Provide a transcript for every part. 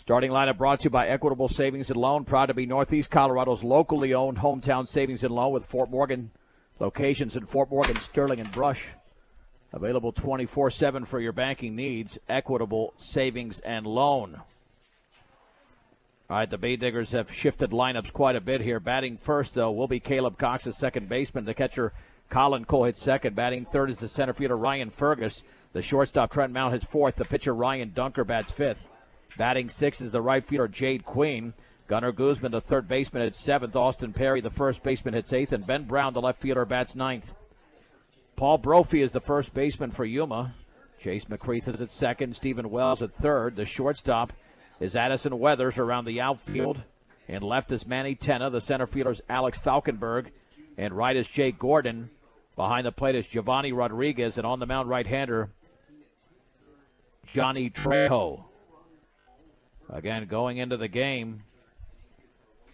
Starting lineup brought to you by Equitable Savings and Loan. Proud to be Northeast Colorado's locally owned hometown savings and loan with Fort Morgan locations in Fort Morgan, Sterling, and Brush. Available 24/7 for your banking needs. Equitable Savings and Loan. All right, the Bay Diggers have shifted lineups quite a bit here. Batting first, though, will be Caleb Cox, the second baseman. The catcher, Colin Cole, hits second. Batting third is the center fielder, Ryan Fergus. The shortstop, Trent Mount, hits fourth. The pitcher, Ryan Dunker, bats fifth. Batting sixth is the right fielder, Jade Queen. Gunnar Guzman, the third baseman, hits seventh. Austin Perry, the first baseman, hits eighth. And Ben Brown, the left fielder, bats ninth. Paul Brophy is the first baseman for Yuma. Chase McCreath is at second. Stephen Wells at third. The shortstop is Addison Weathers around the outfield. And left is Manny Tenna. The center fielder is Alex Falkenberg. And right is Jake Gordon. Behind the plate is Giovanni Rodriguez. And on the mound, right-hander, Johnny Trejo. Again, going into the game,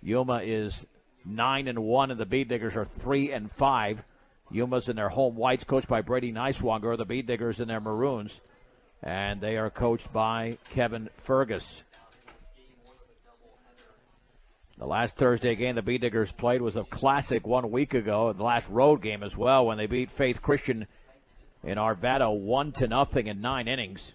Yuma is 9-1, and the Bee Diggers are 3-5. Yuma's in their home whites, coached by Brady Neiswanger. The Bee Diggers in their maroons, and they are coached by Kevin Fergus. The last Thursday game the Bee Diggers played was a classic 1 week ago, the last road game as well, when they beat Faith Christian in Arvada 1-0 in 9 innings.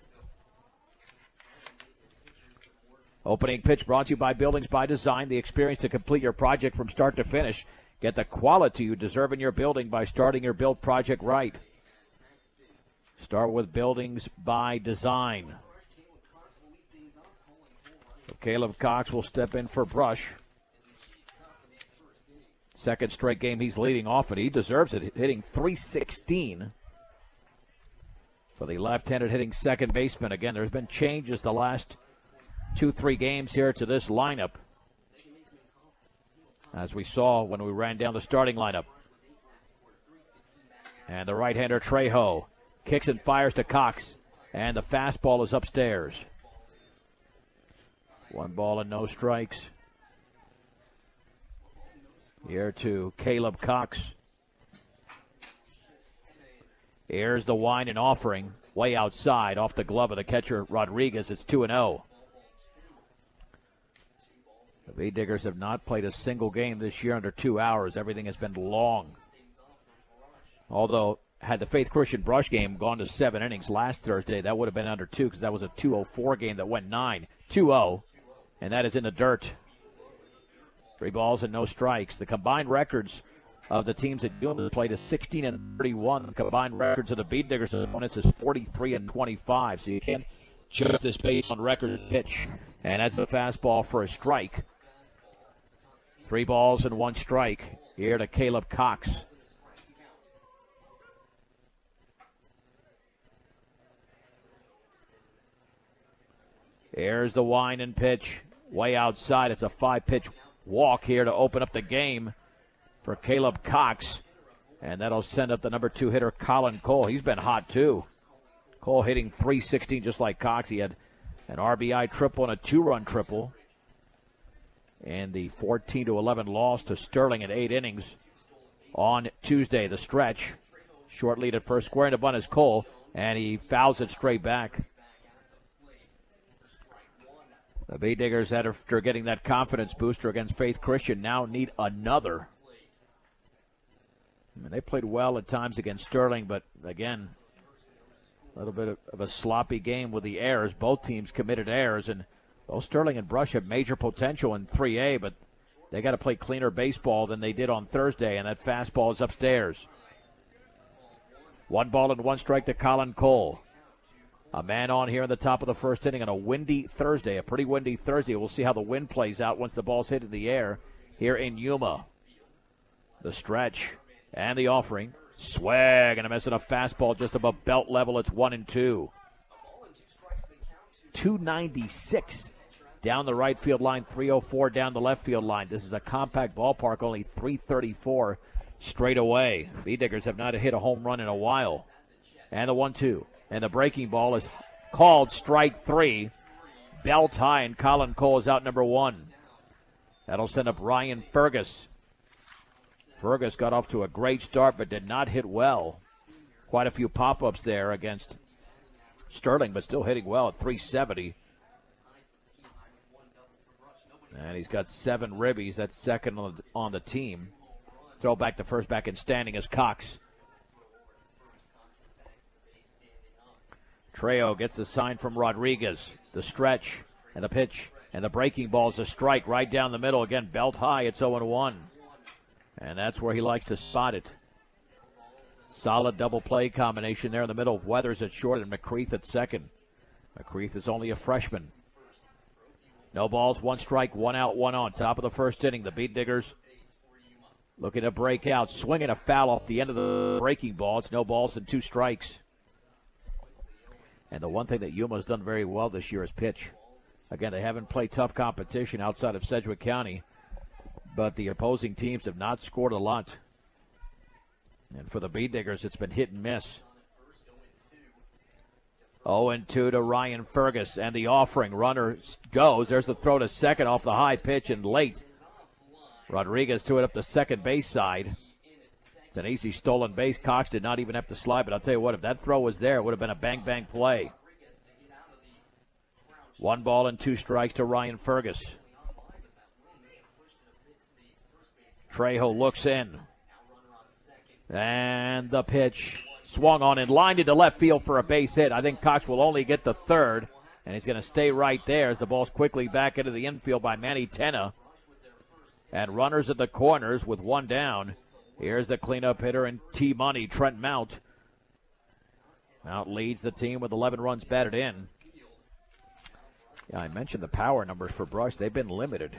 Opening pitch brought to you by Buildings by Design, the experience to complete your project from start to finish. Get the quality you deserve in your building by starting your build project right. Start with Buildings by Design. So Caleb Cox will step in for Brush. Second straight game he's leading off, and he deserves it, hitting .316 for the left-handed hitting second baseman. Again, there's been changes the last 2-3 games here to this lineup, as we saw when we ran down the starting lineup. And the right-hander Trejo kicks and fires to Cox, and the fastball is upstairs. 1 ball and no strikes. Here to Caleb Cox. Here's the wind and offering, way outside, off the glove of the catcher Rodriguez. It's 2-0. The Bee Diggers have not played a single game this year under 2 hours. Everything has been long. Although, had the Faith Christian Brush game gone to 7 innings last Thursday, that would have been under 2, because that was a 2:04 game that went 9. 2-0, and that is in the dirt. 3 balls and no strikes. The combined records of the teams that Yuma played is 16-31. The combined records of the Bee Diggers' opponents is 43-25. So you can't judge this based on record pitch. And that's a fastball for a strike. 3 balls and 1 strike here to Caleb Cox. Here's the wind and pitch, way outside. It's a 5-pitch walk here to open up the game for Caleb Cox. And that'll send up the number 2 hitter, Colin Cole. He's been hot, too. Cole hitting .316 just like Cox. He had an RBI triple and a 2-run triple. And the 14-11 loss to Sterling in 8 innings on Tuesday. The stretch. Short lead at first, squaring the bunt is Cole, and he fouls it straight back. The Bee Diggers, after getting that confidence booster against Faith Christian, now need another. I mean, they played well at times against Sterling, but again, a little bit of a sloppy game with the errors. Both teams committed errors, and both Sterling and Brush have major potential in 3A, but they got to play cleaner baseball than they did on Thursday, and that fastball is upstairs. 1 ball and 1 strike to Colin Cole. A man on here in the top of the first inning on a windy Thursday, a pretty windy Thursday. We'll see how the wind plays out once the ball's hit in the air here in Yuma. The stretch and the offering. Swag and a miss on a fastball just above belt level. It's 1-2. 296 down the right field line, 304 down the left field line. This is a compact ballpark, only 334 straight away. Bee Diggers have not hit a home run in a while. And the 1-2. And the breaking ball is called strike 3. Belt high, and Colin Cole is out number 1. That'll send up Ryan Fergus. Fergus got off to a great start but did not hit well. Quite a few pop-ups there against Sterling, but still hitting well at .370. And he's got 7 ribbies. That's second on the team. Throw back to first, back in standing is Cox. Trejo gets the sign from Rodriguez. The stretch and the pitch and the breaking ball is a strike right down the middle. Again, belt high. It's 0-1. And that's where he likes to spot it. Solid double play combination there in the middle of Weathers at short and McCreath at second. McCreath is only a freshman. No balls, 1 strike, 1 out, 1 on. Top of the first inning, the Beat Diggers looking to break out, swinging a foul off the end of the breaking ball. It's no balls and 2 strikes. And the one thing that Yuma's done very well this year is pitch. Again, they haven't played tough competition outside of Sedgwick County, but the opposing teams have not scored a lot. And for the Beat Diggers, it's been hit and miss. 0-2 to Ryan Fergus, and the offering runner goes. There's the throw to second off the high pitch and late. Rodriguez threw it up the second base side. It's an easy stolen base. Cox did not even have to slide, but I'll tell you what, if that throw was there, it would have been a bang-bang play. 1 ball and 2 strikes to Ryan Fergus. Trejo looks in. And the pitch swung on and lined into left field for a base hit. I think Cox will only get the third, and he's going to stay right there as the ball's quickly back into the infield by Manny Tenna. And runners at the corners with 1 down. Here's the cleanup hitter and T-Money, Trent Mount. Mount leads the team with 11 runs batted in. Yeah, I mentioned the power numbers for Brush. They've been limited.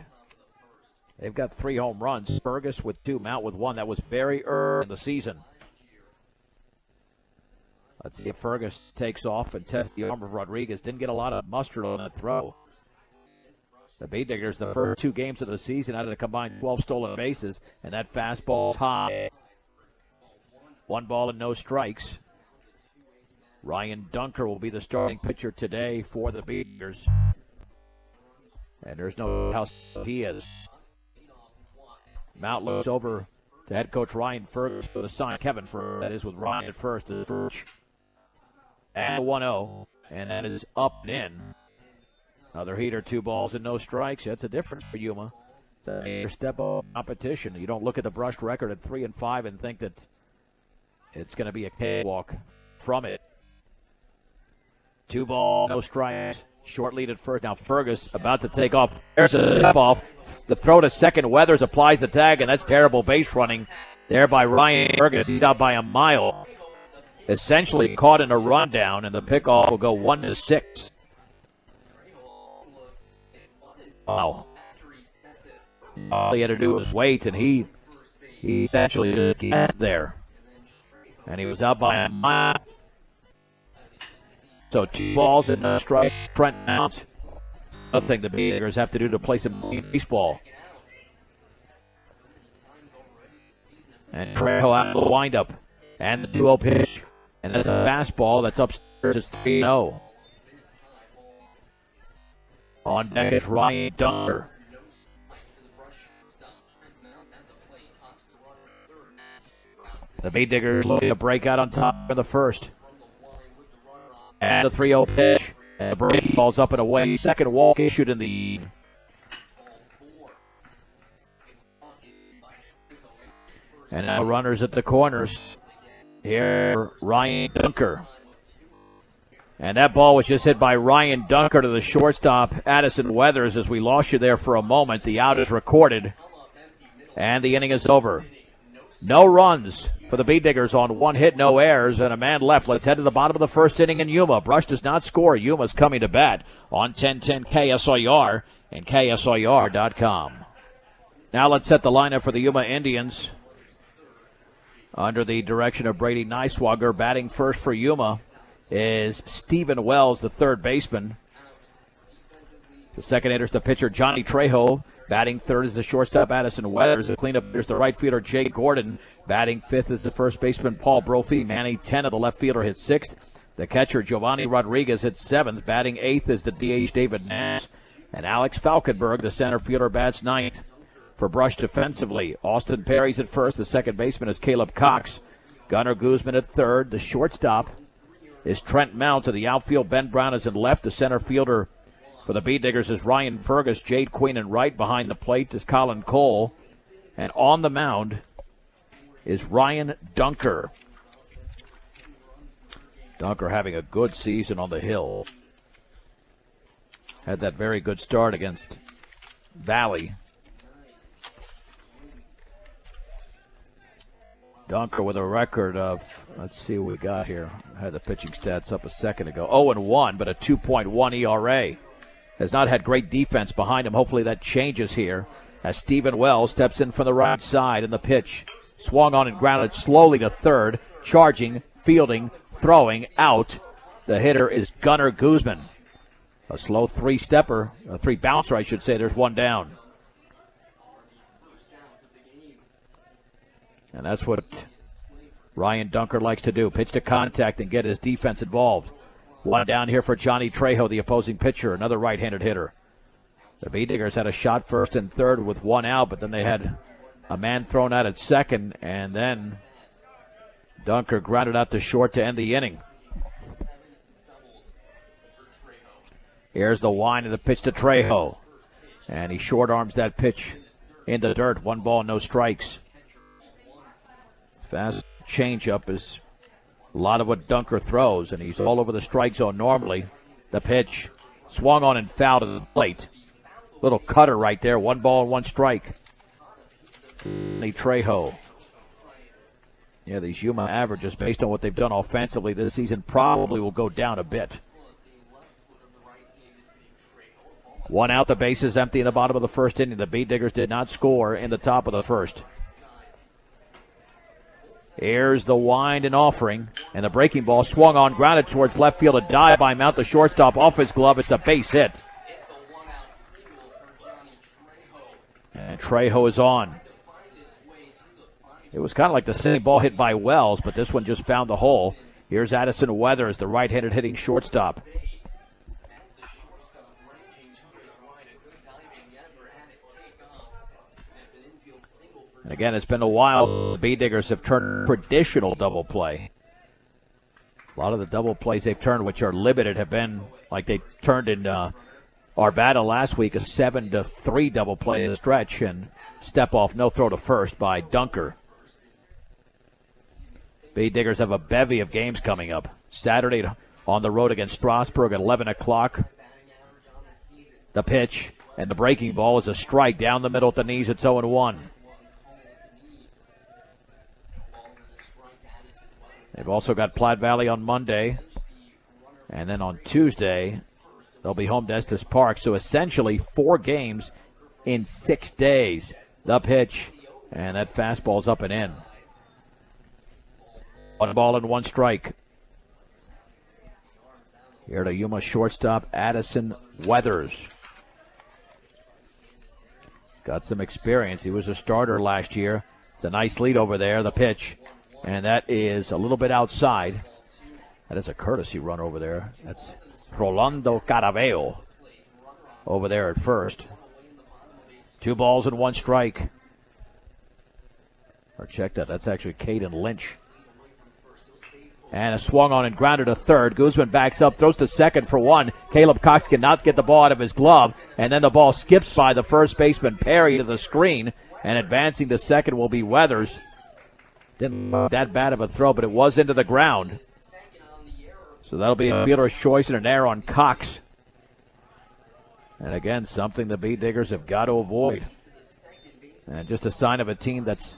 They've got 3 home runs. Fergus with 2, Mount with 1. That was very early in the season. Let's see if Fergus takes off and tests the arm of Rodriguez. Didn't get a lot of mustard on that throw. The Beat Diggers, the first 2 games of the season, out of a combined 12 stolen bases, and that fastball high. 1 ball and no strikes. Ryan Dunker will be the starting pitcher today for the Beat Diggers. And there's no how he is. Mount looks over to head coach Ryan Fergus for the sign. Kevin Fergus, that is, with Ryan at first. And 1-0, and that is up and in. Another heater, 2 balls and no strikes. That's a difference for Yuma. It's a step up competition. You don't look at the Brush record at 3-5 and think that it's going to be a cakewalk from it. 2 balls, no strikes. Short lead at first. Now Fergus about to take off. There's a step off. The throw to second. Weathers applies the tag, and that's terrible base running there by Ryan Fergus. He's out by a mile. Essentially caught in a rundown, and the pickoff will go 1-6. Wow. All he had to do was wait, and he essentially just guessed there. And he was out by a mile. So 2 balls and no strikes. Trent Mount. Nothing the Beat Diggers have to do to play some baseball. And Trejo out of the windup. And the 2-0 pitch. And that's a fastball that's upstairs. It's 3-0. On deck is Ryan Dunker. The Beat Diggers looking to break out on top of the first. And the 3-0 pitch. And the break ball's up and away. Second walk issued in the... And now runners at the corners. Here, Ryan Dunker. And that ball was just hit by Ryan Dunker to the shortstop, Addison Weathers. As we lost you there for a moment, the out is recorded. And the inning is over. No runs for the Beat Diggers on 1 hit, no errors, and a man left. Let's head to the bottom of the first inning in Yuma. Brush does not score. Yuma's coming to bat on 1010 KSIR and KSIR.com. Now let's set the lineup for the Yuma Indians. Under the direction of Brady Neiswager, batting first for Yuma is Stephen Wells, the third baseman. The second hitter is the pitcher, Johnny Trejo. Batting third is the shortstop, Addison Weathers. The cleanup is the right fielder, Jake Gordon. Batting fifth is the first baseman, Paul Brophy. Manny Tenna, the left fielder, hits sixth. The catcher, Giovanni Rodriguez, hits seventh. Batting eighth is the DH, David Nash. And Alex Falkenberg, the center fielder, bats ninth. For Brush defensively, Austin Perry's at first. The second baseman is Caleb Cox. Gunnar Guzman at third. The shortstop is Trent Mount. To the outfield, Ben Brown is in left. The center fielder for For the Bee Diggers is Ryan Fergus, Jade Queen, and right behind the plate is Colin Cole. And on the mound is Ryan Dunker. Dunker having a good season on the hill. Had that very good start against Valley. Dunker with a record of, let's see what we got here. I had the pitching stats up a second ago. 0-1, but a 2.1 ERA. Has not had great defense behind him. Hopefully that changes here as Stephen Wells steps in from the right side, and the pitch swung on and grounded slowly to third. Charging, fielding, throwing, out. The hitter is Gunnar Guzman. A slow three-stepper, a three-bouncer, I should say. There's one down. And that's what Ryan Dunker likes to do, pitch to contact and get his defense involved. One down here for Johnny Trejo, the opposing pitcher, another right-handed hitter. The Bee Diggers had a shot first and third with one out, but then they had a man thrown out at second, and then Dunker grounded out to short to end the inning. Here's the wind of the pitch to Trejo. And he short arms that pitch in the dirt. 1 ball, no strikes. Fast changeup is a lot of what Dunker throws, and he's all over the strike zone normally. The pitch swung on and fouled to the plate. Little cutter right there. 1 ball and 1 strike. Trejo. Yeah, these Yuma averages, based on what they've done offensively this season, probably will go down a bit. 1 out, the base is empty in the bottom of the first inning. The Bee Diggers did not score in the top of the first. Here's the wind and offering, and the breaking ball swung on, grounded towards left field. A dive by Mount, the shortstop, off his glove. It's a base hit. And Trejo is on. It was kind of like the same ball hit by Wells, but this one just found the hole. Here's Addison Weathers, the right-handed hitting shortstop. And again, it's been a while. The Bee Diggers have turned traditional double play. A lot of the double plays they've turned, which are limited, have been like they turned in Arvada last week, a 7-3 double play in the stretch, and step off, no throw to first by Dunker. Bee Diggers have a bevy of games coming up. Saturday on the road against Strasburg at 11 o'clock. The pitch and the breaking ball is a strike down the middle at the knees. It's 0-1. They've also got Platte Valley on Monday. And then on Tuesday, they'll be home to Estes Park. So essentially 4 games in 6 days. The pitch, and that fastball's up and in. 1 ball and 1 strike. Here to Yuma shortstop Addison Weathers. He's got some experience. He was a starter last year. It's a nice lead over there. The pitch. And that is a little bit outside. That is a courtesy run over there. That's Rolando Caraveo over there at first. 2 balls and 1 strike. Or check that. That's actually Caden Lynch. And a swung on and grounded to third. Guzman backs up, throws to second for 1. Caleb Cox cannot get the ball out of his glove. And then the ball skips by the first baseman, Perry, to the screen. And advancing to second will be Weathers. Didn't look that bad of a throw, but it was into the ground. So that'll be a fielder's choice and an error on Cox. And again, something the Bee Diggers have got to avoid. And just a sign of a team that's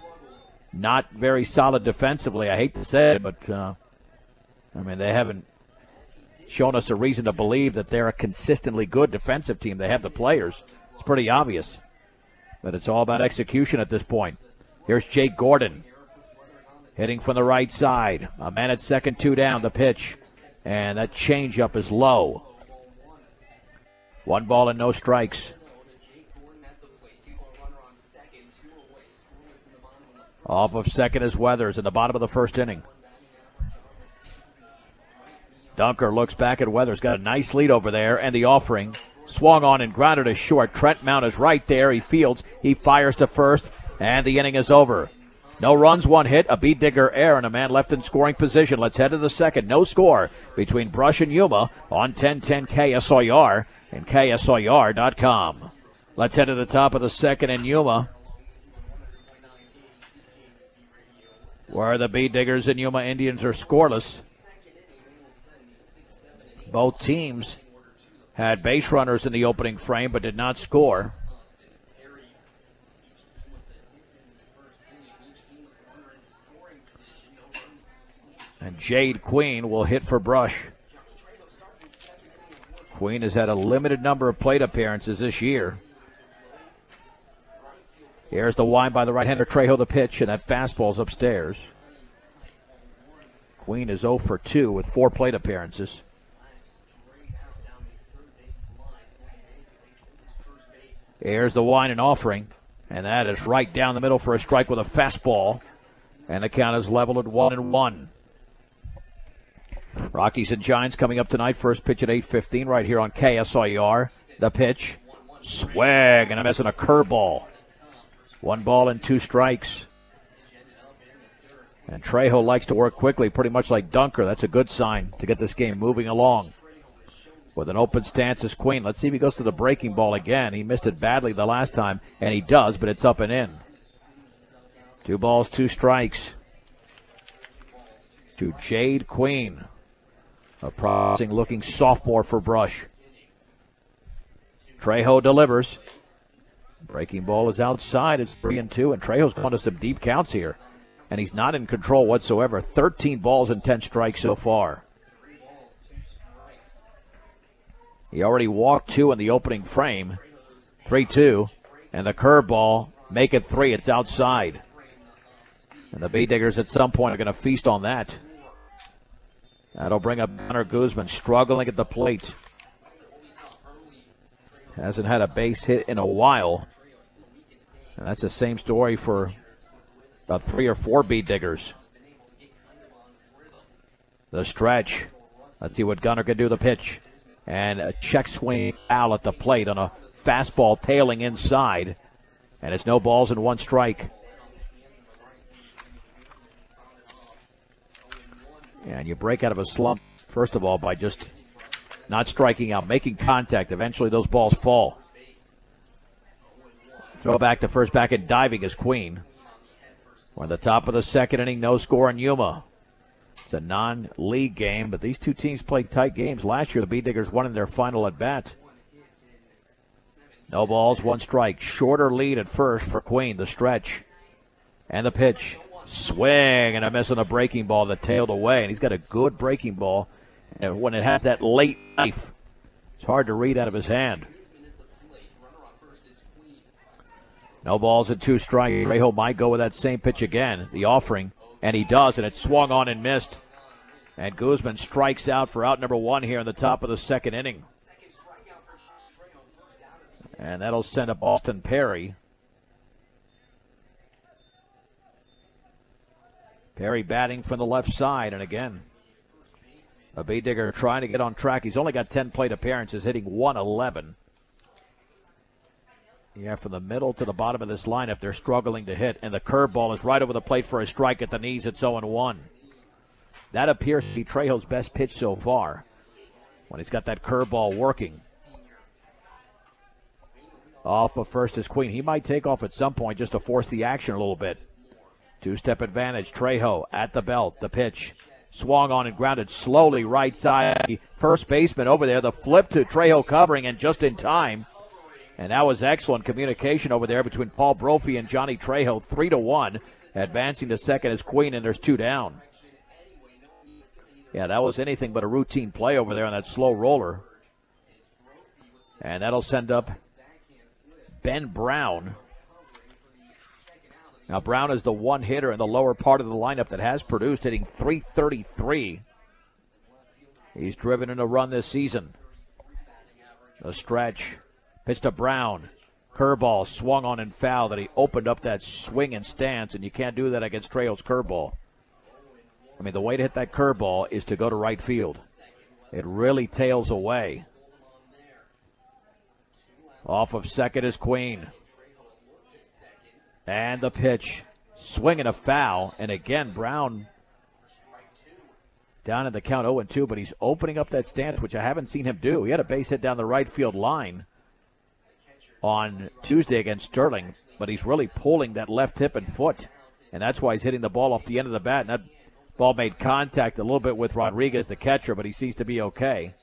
not very solid defensively. I hate to say it, but they haven't shown us a reason to believe that they're a consistently good defensive team. They have the players. It's pretty obvious. But it's all about execution at this point. Here's Jake Gordon. Hitting from the right side. A man at second, 2 down. The pitch. And that changeup is low. 1 ball and no strikes. Off of second is Weathers in the bottom of the first inning. Dunker looks back at Weathers. Got a nice lead over there. And the offering. Swung on and grounded to short. Trent Mount is right there. He fields. He fires to first. And the inning is over. No runs, 1 hit, a Bee Digger error, and a man left in scoring position. Let's head to the second. No score between Brush and Yuma on 1010 KSOR. and KSIR.com. Let's head to the top of the second in Yuma, where the Bee Diggers and Yuma Indians are scoreless. Both teams had base runners in the opening frame but did not score. And Jade Queen will hit for Brush. Queen has had a limited number of plate appearances this year. Here's the wind by the right-hander Trejo, the pitch, and that fastball's upstairs. Queen is 0 for 2 with 4 plate appearances. Here's the wind and offering, and that is right down the middle for a strike with a fastball. And the count is leveled at 1-1. Rockies and Giants coming up tonight. First pitch at 8:15 right here on KSIR. The pitch, swag, and a miss on a curveball. 1 ball and 2 strikes. And Trejo likes to work quickly, pretty much like Dunker. That's a good sign to get this game moving along. With an open stance is Queen. Let's see if he goes to the breaking ball again. He missed it badly the last time, and he does, but it's up and in. 2 balls, 2 strikes to Jade Queen. A promising-looking sophomore for Brush. Trejo delivers. Breaking ball is outside. It's 3-2, and Trejo's gone to some deep counts here. And he's not in control whatsoever. 13 balls and 10 strikes so far. He already walked 2 in the opening frame. 3-2, and the curveball, make it 3. It's outside. And the Bee Diggers at some point are going to feast on that. That'll bring up Gunnar Guzman, struggling at the plate. Hasn't had a base hit in a while. And that's the same story for about 3 or 4 Bee Diggers. The stretch. Let's see what Gunnar can do. The pitch. And a check swing foul at the plate on a fastball tailing inside. And it's no balls and 1 strike. And you break out of a slump, first of all, by just not striking out, making contact. Eventually those balls fall. Throw back to first, back and diving is Queen. We're at the top of the second inning, no score in Yuma. It's a non-league game, but these two teams played tight games. Last year, the Bee Diggers won in their final at-bat. No balls, 1 strike. Shorter lead at first for Queen. The stretch and the pitch. Swing and a miss on a breaking ball that tailed away. And he's got a good breaking ball. And when it has that late knife, it's hard to read out of his hand. No balls and 2 strikes. Trejo might go with that same pitch again. The offering. And he does, and it swung on and missed. And Guzman strikes out for out number 1 here in the top of the second inning. And that'll send up Austin Perry. Perry batting from the left side, and again, a Bee Digger trying to get on track. He's only got 10 plate appearances, hitting .111. Yeah, from the middle to the bottom of this lineup, they're struggling to hit, and the curveball is right over the plate for a strike at the knees. It's 0-1. That appears to be Trejo's best pitch so far, when he's got that curveball working. Off of first is Queen. He might take off at some point just to force the action a little bit. 2-step advantage. Trejo at the belt. The pitch. Swung on and grounded slowly right side. First baseman over there. The flip to Trejo covering, and just in time. And that was excellent communication over there between Paul Brophy and Johnny Trejo. 3-1. Advancing to second is Queen, and there's 2 down. Yeah, that was anything but a routine play over there on that slow roller. And that'll send up Ben Brown. Now, Brown is the one hitter in the lower part of the lineup that has produced, hitting .333. He's driven in a run this season. The stretch. Pitch to Brown. Curveball swung on and foul that he opened up that swing and stance, and you can't do that against Trejo's curveball. I mean, the way to hit that curveball is to go to right field. It really tails away. Off of second is Queen. And the pitch. Swinging a foul. And again, Brown down in the count 0-2, but he's opening up that stance, which I haven't seen him do. He had a base hit down the right field line on Tuesday against Sterling, but he's really pulling that left hip and foot, and that's why he's hitting the ball off the end of the bat. And that ball made contact a little bit with Rodriguez, the catcher, but he seems to be okay.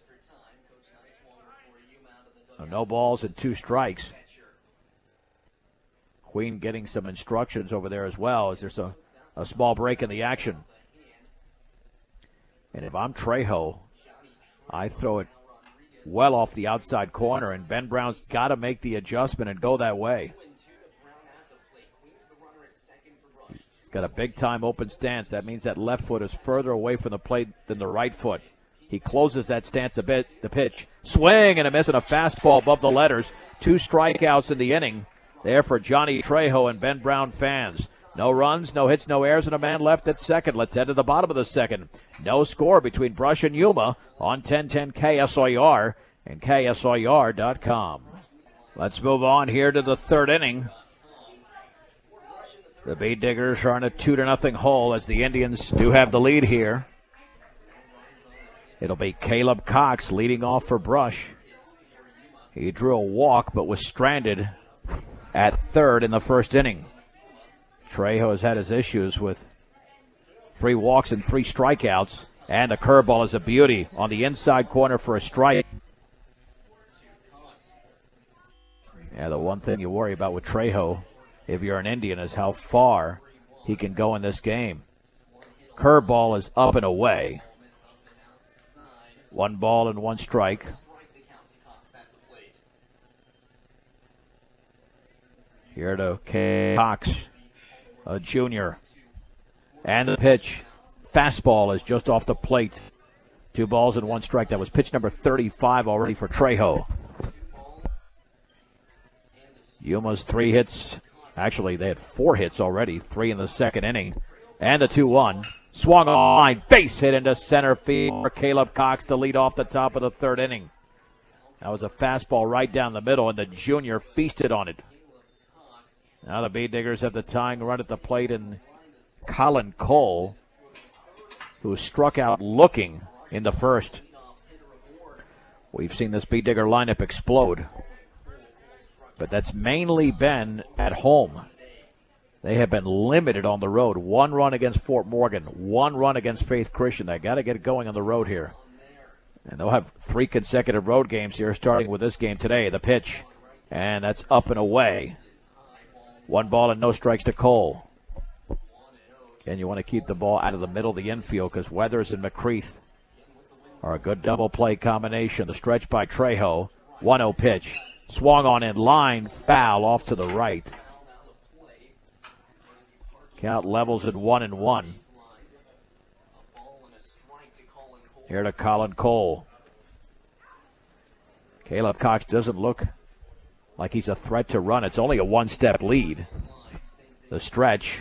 So no balls and 2 strikes. Queen getting some instructions over there as well, as there's a small break in the action. And if I'm Trejo, I throw it well off the outside corner, and Ben Brown's got to make the adjustment and go that way. He's got a big-time open stance. That means that left foot is further away from the plate than the right foot. He closes that stance a bit. The pitch. Swing and a miss, and a fastball above the letters. 2 strikeouts in the inning there for Johnny Trejo and Ben Brown fans. No runs, no hits, no errors, and a man left at second. Let's head to the bottom of the second. No score between Brush and Yuma on 1010 KSIR and KSIR.com. Let's move on here to the third inning. The Bead Diggers are in a 2-0 hole as the Indians do have the lead here. It'll be Caleb Cox leading off for Brush. He drew a walk but was stranded at third in the first inning. Trejo has had his issues with 3 walks and 3 strikeouts, and the curveball is a beauty on the inside corner for a strike. Yeah, the one thing you worry about with Trejo, if you're an Indian, is how far he can go in this game. Curveball is up and away. 1 ball and 1 strike. Here to Cox, a junior. And the pitch. Fastball is just off the plate. 2 balls and 1 strike. That was pitch number 35 already for Trejo. Yuma's 3 hits. Actually, they had 4 hits already. 3 in the second inning. And the 2-1. Swung on line. Base hit into center field for Caleb Cox to lead off the top of the third inning. That was a fastball right down the middle, and the junior feasted on it. Now the Bead Diggers have the tying run at the plate, and Colin Cole, who struck out looking in the first. We've seen this Bead Digger lineup explode, but that's mainly been at home. They have been limited on the road. 1 run against Fort Morgan, 1 run against Faith Christian. They got to get it going on the road here. And they'll have 3 consecutive road games here, starting with this game today. The pitch, and that's up and away. 1 ball and no strikes to Cole. And you want to keep the ball out of the middle of the infield because Weathers and McCreath are a good double play combination. The stretch by Trejo. 1-0 pitch. Swung on in line. Foul off to the right. Count levels at 1-1. Here to Colin Cole. Caleb Cox doesn't look like he's a threat to run. It's only a 1-step lead. The stretch.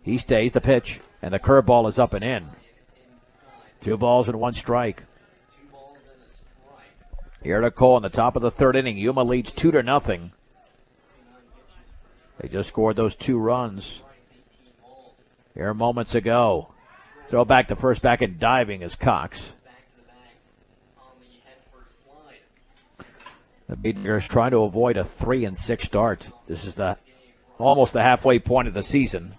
He stays. The pitch. And the curveball is up and in. 2 balls and 1 strike. Here to Cole in the top of the third inning. Yuma leads 2-0. They just scored those 2 runs here moments ago. Throw back to first, back and diving is Cox. The Bead Diggers trying to avoid a 3-6 start. This is almost the halfway point of the season.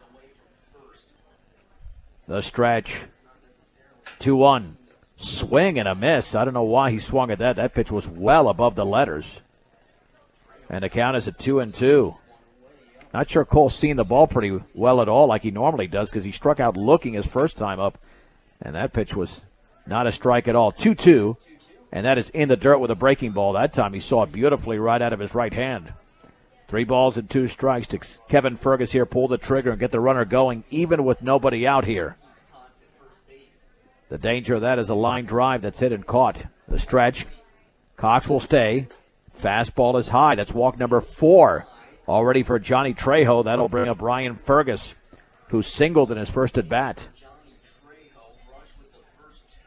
The stretch. 2-1. Swing and a miss. I don't know why he swung at that. That pitch was well above the letters. And the count is at 2-2. Not sure Cole's seen the ball pretty well at all like he normally does because he struck out looking his first time up. And that pitch was not a strike at all. 2-2. And that is in the dirt with a breaking ball. That time he saw it beautifully right out of his right hand. 3 balls and 2 strikes to Kevin Fergus here. Pull the trigger and get the runner going even with nobody out here. The danger of that is a line drive that's hit and caught. The stretch. Cox will stay. Fastball is high. That's walk number 4 already for Johnny Trejo. That'll bring up Ryan Fergus, who singled in his first at bat.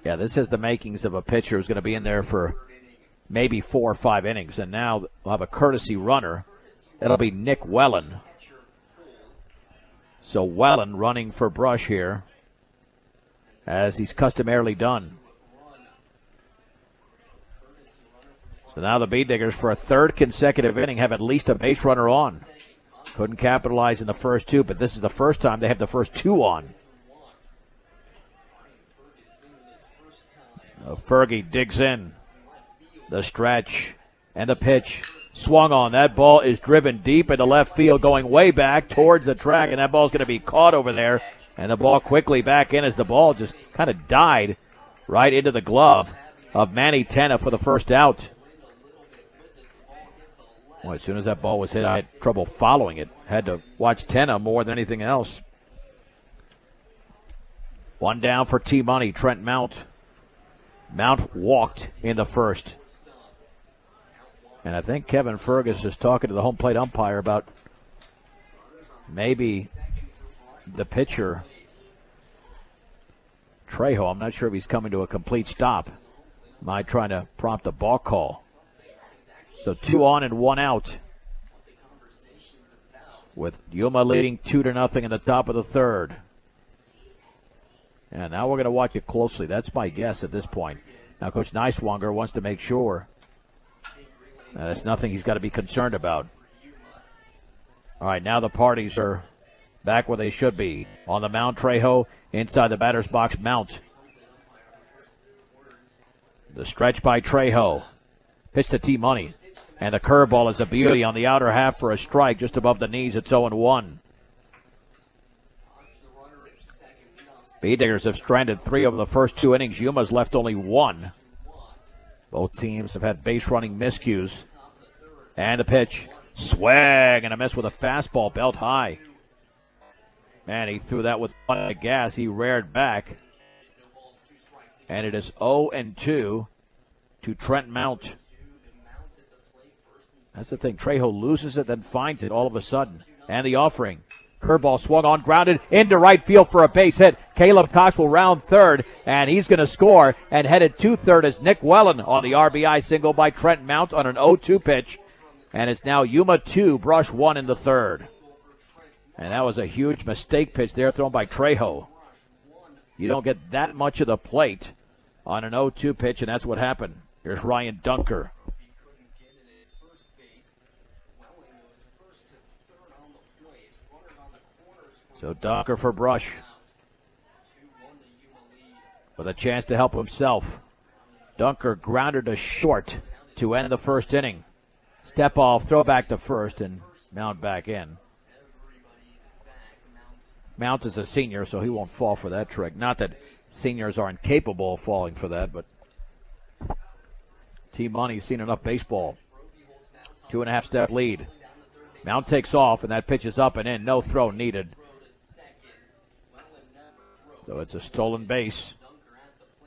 Yeah, this has the makings of a pitcher who's going to be in there for maybe 4 or 5 innings. And now we'll have a courtesy runner. That'll be Nick Wellen. So Wellen running for Brush here. as he's customarily done. So now the Bee Diggers, for a third consecutive inning, have at least a base runner on. Couldn't capitalize in the first two, but this is the first time they have the first two on. Fergie digs in. The stretch and the pitch. Swung on. That ball is driven deep into left field, going way back towards the track, and that ball's going to be caught over there. And the ball quickly back in as the ball just kind of died right into the glove of Manny Tenna for the first out. Well, as soon as that ball was hit, I had trouble following it. Had to watch Tenna more than anything else. One down for T-Money, Trent Mount. Mount walked in the first. And I think Kevin Fergus is talking to the home plate umpire about maybe the pitcher, Trejo. I'm not sure if he's coming to a complete stop. Am I trying to prompt a ball call? So 2 on and 1 out, with Yuma leading 2-0 in the top of the third. And now we're going to watch it closely. That's my guess at this point. Now Coach Neiswanger wants to make sure that it's nothing he's got to be concerned about. All right, now the parties are back where they should be. On the mound, Trejo. Inside the batter's box, Mount. The stretch by Trejo. Pitch to T-Money. And the curveball is a beauty on the outer half for a strike just above the knees. It's 0-1. Bee Diggers have stranded 3 over the first 2 innings. Yuma's left only 1. Both teams have had base running miscues. And the pitch. Swag and a miss with a fastball belt high. Man, he threw that with one gas. He reared back. And it is 0-2 to Trent Mount. That's the thing. Trejo loses it, then finds it all of a sudden. And the offering. Curveball swung on, grounded into right field for a base hit. Caleb Cox will round third, and he's going to score. And headed to third is Nick Wellen on the RBI single by Trent Mount on an 0-2 pitch. And it's now Yuma 2, Brush 1 in the third. And that was a huge mistake pitch there thrown by Trejo. You don't get that much of the plate on an 0-2 pitch, and that's what happened. Here's Ryan Dunker. So Dunker for Brush, with a chance to help himself. Dunker grounded to short to end the first inning. Step off, throw back to first, and Mount back in. Mount is a senior, so he won't fall for that trick. Not that seniors are incapable of falling for that, but T-Money's seen enough baseball. 2.5 step lead. Mount takes off, and that pitch is up and in. No throw needed. So it's a stolen base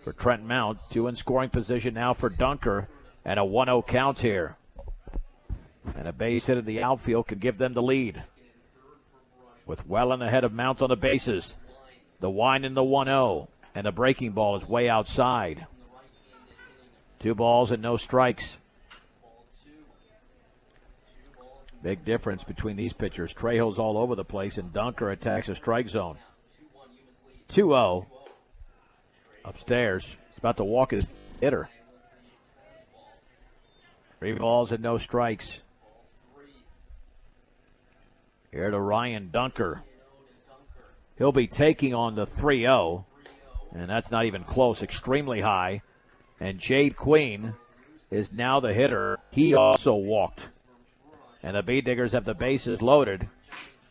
for Trent Mount. 2 in scoring position now for Dunker, and a 1-0 count here. And a base hit in the outfield could give them the lead. With Wellen ahead of Mount on the bases. The wind in the 1-0, and the breaking ball is way outside. 2 balls and no strikes. Big difference between these pitchers. Trejo's all over the place, and Dunker attacks a strike zone. 2-0. Upstairs. He's about to walk his hitter. 3 balls and no strikes. Here to Ryan Dunker. He'll be taking on the 3-0. And that's not even close. Extremely high. And Jade Queen is now the hitter. He also walked. And the Bee Diggers have the bases loaded.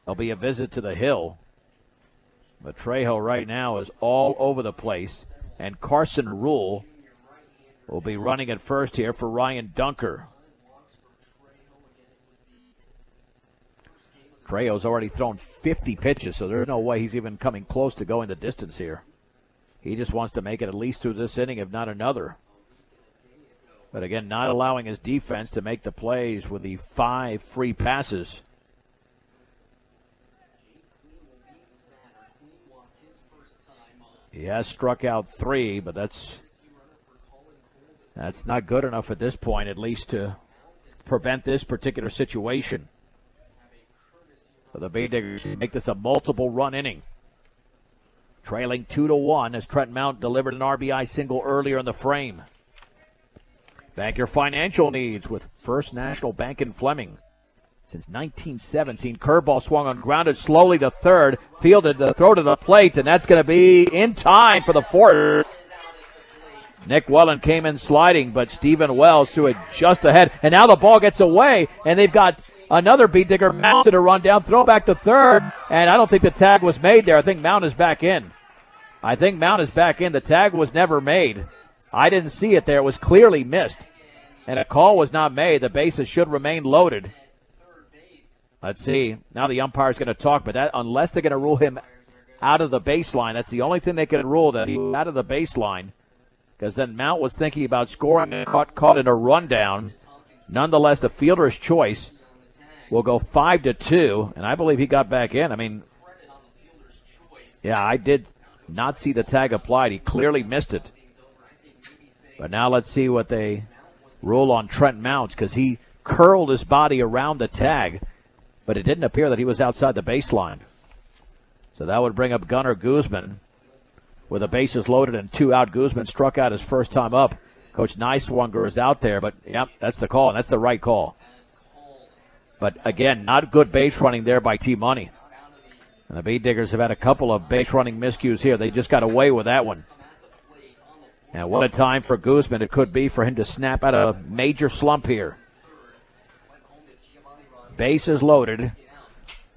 There'll be a visit to the hill. But Trejo right now is all over the place. And Carson Rule will be running at first here for Ryan Dunker. Trejo's already thrown 50 pitches, so there's no way he's even coming close to going the distance here. He just wants to make it at least through this inning, if not another. But again, not allowing his defense to make the plays with the 5 free passes. He has struck out 3, but that's not good enough at this point, at least to prevent this particular situation. For the Bee Diggers to make this a multiple run inning. trailing 2-1 as Trent Mount delivered an RBI single earlier in the frame. Bank your financial needs with First National Bank in Fleming. Since 1917, curveball swung on, grounded slowly to third, fielded the throw to the plate, and that's going to be in time for the fourth. Nick Wellen came in sliding, but Stephen Wells threw it just ahead, and now the ball gets away, and they've got another beat digger mounted to run down, throw back to third, and I don't think the tag was made there. I think Mount is back in. The tag was never made. I didn't see it there. It was clearly missed, and a call was not made. The bases should remain loaded. Let's see. Now the umpire's going to talk, but that, unless they're going to rule him out of the baseline, that's the only thing they can rule, that he's out of the baseline, because then Mount was thinking about scoring and caught in a rundown. Nonetheless, the fielder's choice will go 5-2, and I believe he got back in. I mean, yeah, I did not see the tag applied. He clearly missed it. But now let's see what they rule on Trent Mount, because he curled his body around the tag, but it didn't appear that he was outside the baseline. So that would bring up Gunnar Guzman. With the bases loaded and 2 out, Guzman struck out his first time up. Coach Neiswanger is out there, but yep, that's the call, and that's the right call. But again, not good base running there by T-Money. And the Beat Diggers have had a couple of base running miscues here. They just got away with that one. And what a time for Guzman it could be for him to snap out of a major slump here. Bases loaded,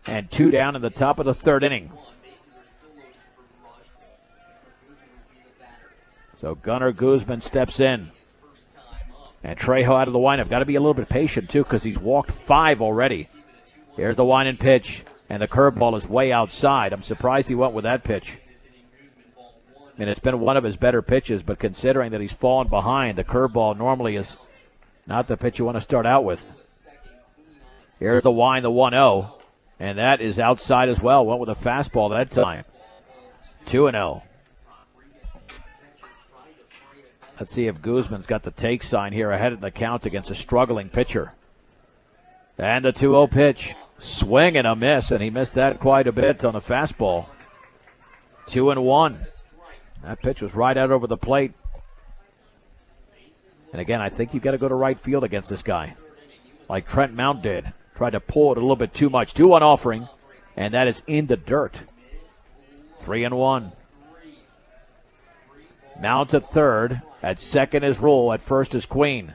and 2 down in the top of the third inning. So Gunnar Guzman steps in. And Trejo out of the windup. Got to be a little bit patient, too, because he's walked 5 already. Here's the wind and pitch, and the curveball is way outside. I'm surprised he went with that pitch. I mean, it's been one of his better pitches, but considering that he's fallen behind, the curveball normally is not the pitch you want to start out with. Here's the wind, the 1-0, and that is outside as well. Went with a fastball that time. 2-0. Let's see if Guzman's got the take sign here ahead of the count against a struggling pitcher. And the 2-0 pitch. Swing and a miss, and he missed that quite a bit on the fastball. 2-1. That pitch was right out over the plate. And again, I think you've got to go to right field against this guy, like Trent Mount did. Tried to pull it a little bit too much. 2-1 offering, and that is in the dirt. 3-1. Mount at third. At second is Rule. At first is Queen.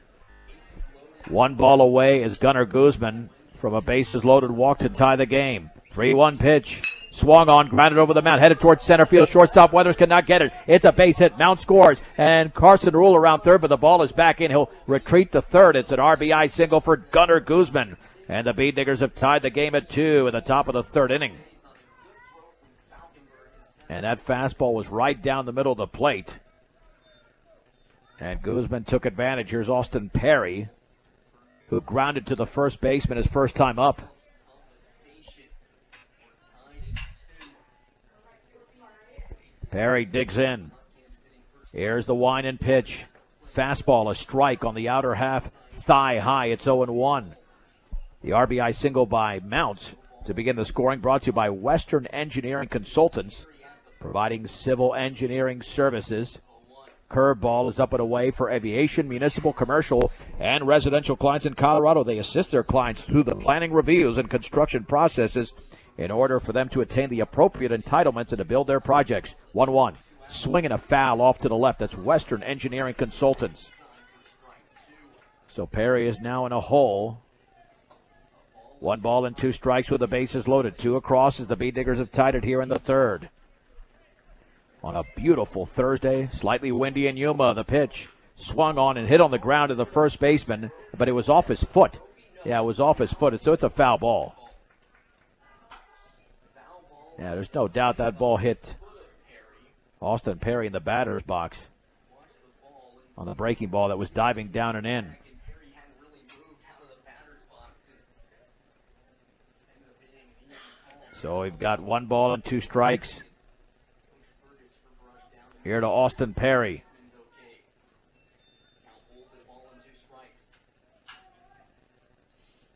1 ball away is Gunnar Guzman from a bases loaded walk to tie the game. 3-1 pitch. Swung on, grounded over the mound, headed towards center field. Shortstop Weathers cannot get it. It's a base hit. Mount scores, and Carson Rule around third, but the ball is back in. He'll retreat to third. It's an RBI single for Gunnar Guzman. And the Beat Diggers have tied the game at 2 in the top of the third inning. And that fastball was right down the middle of the plate. And Guzman took advantage. Here's Austin Perry, who grounded to the first baseman his first time up. Perry digs in. Here's the wind and pitch. Fastball, a strike on the outer half, thigh high. It's 0-1. The RBI single by Mount to begin the scoring, brought to you by Western Engineering Consultants, providing civil engineering services. Curveball is up and away for aviation, municipal, commercial, and residential clients in Colorado. They assist their clients through the planning reviews and construction processes in order for them to attain the appropriate entitlements and to build their projects. 1-1. Swinging a foul off to the left. That's Western Engineering Consultants. So Perry is now in a hole. 1 ball and 2 strikes with the bases loaded. 2 across as the Beat Diggers have tied it here in the third. On a beautiful Thursday, slightly windy in Yuma. The pitch swung on and hit on the ground to the first baseman, but it was off his foot. Yeah, it was off his foot, so it's a foul ball. Yeah, there's no doubt that ball hit Austin Perry in the batter's box on the breaking ball that was diving down and in. So we've got 1 ball and 2 strikes. Here to Austin Perry.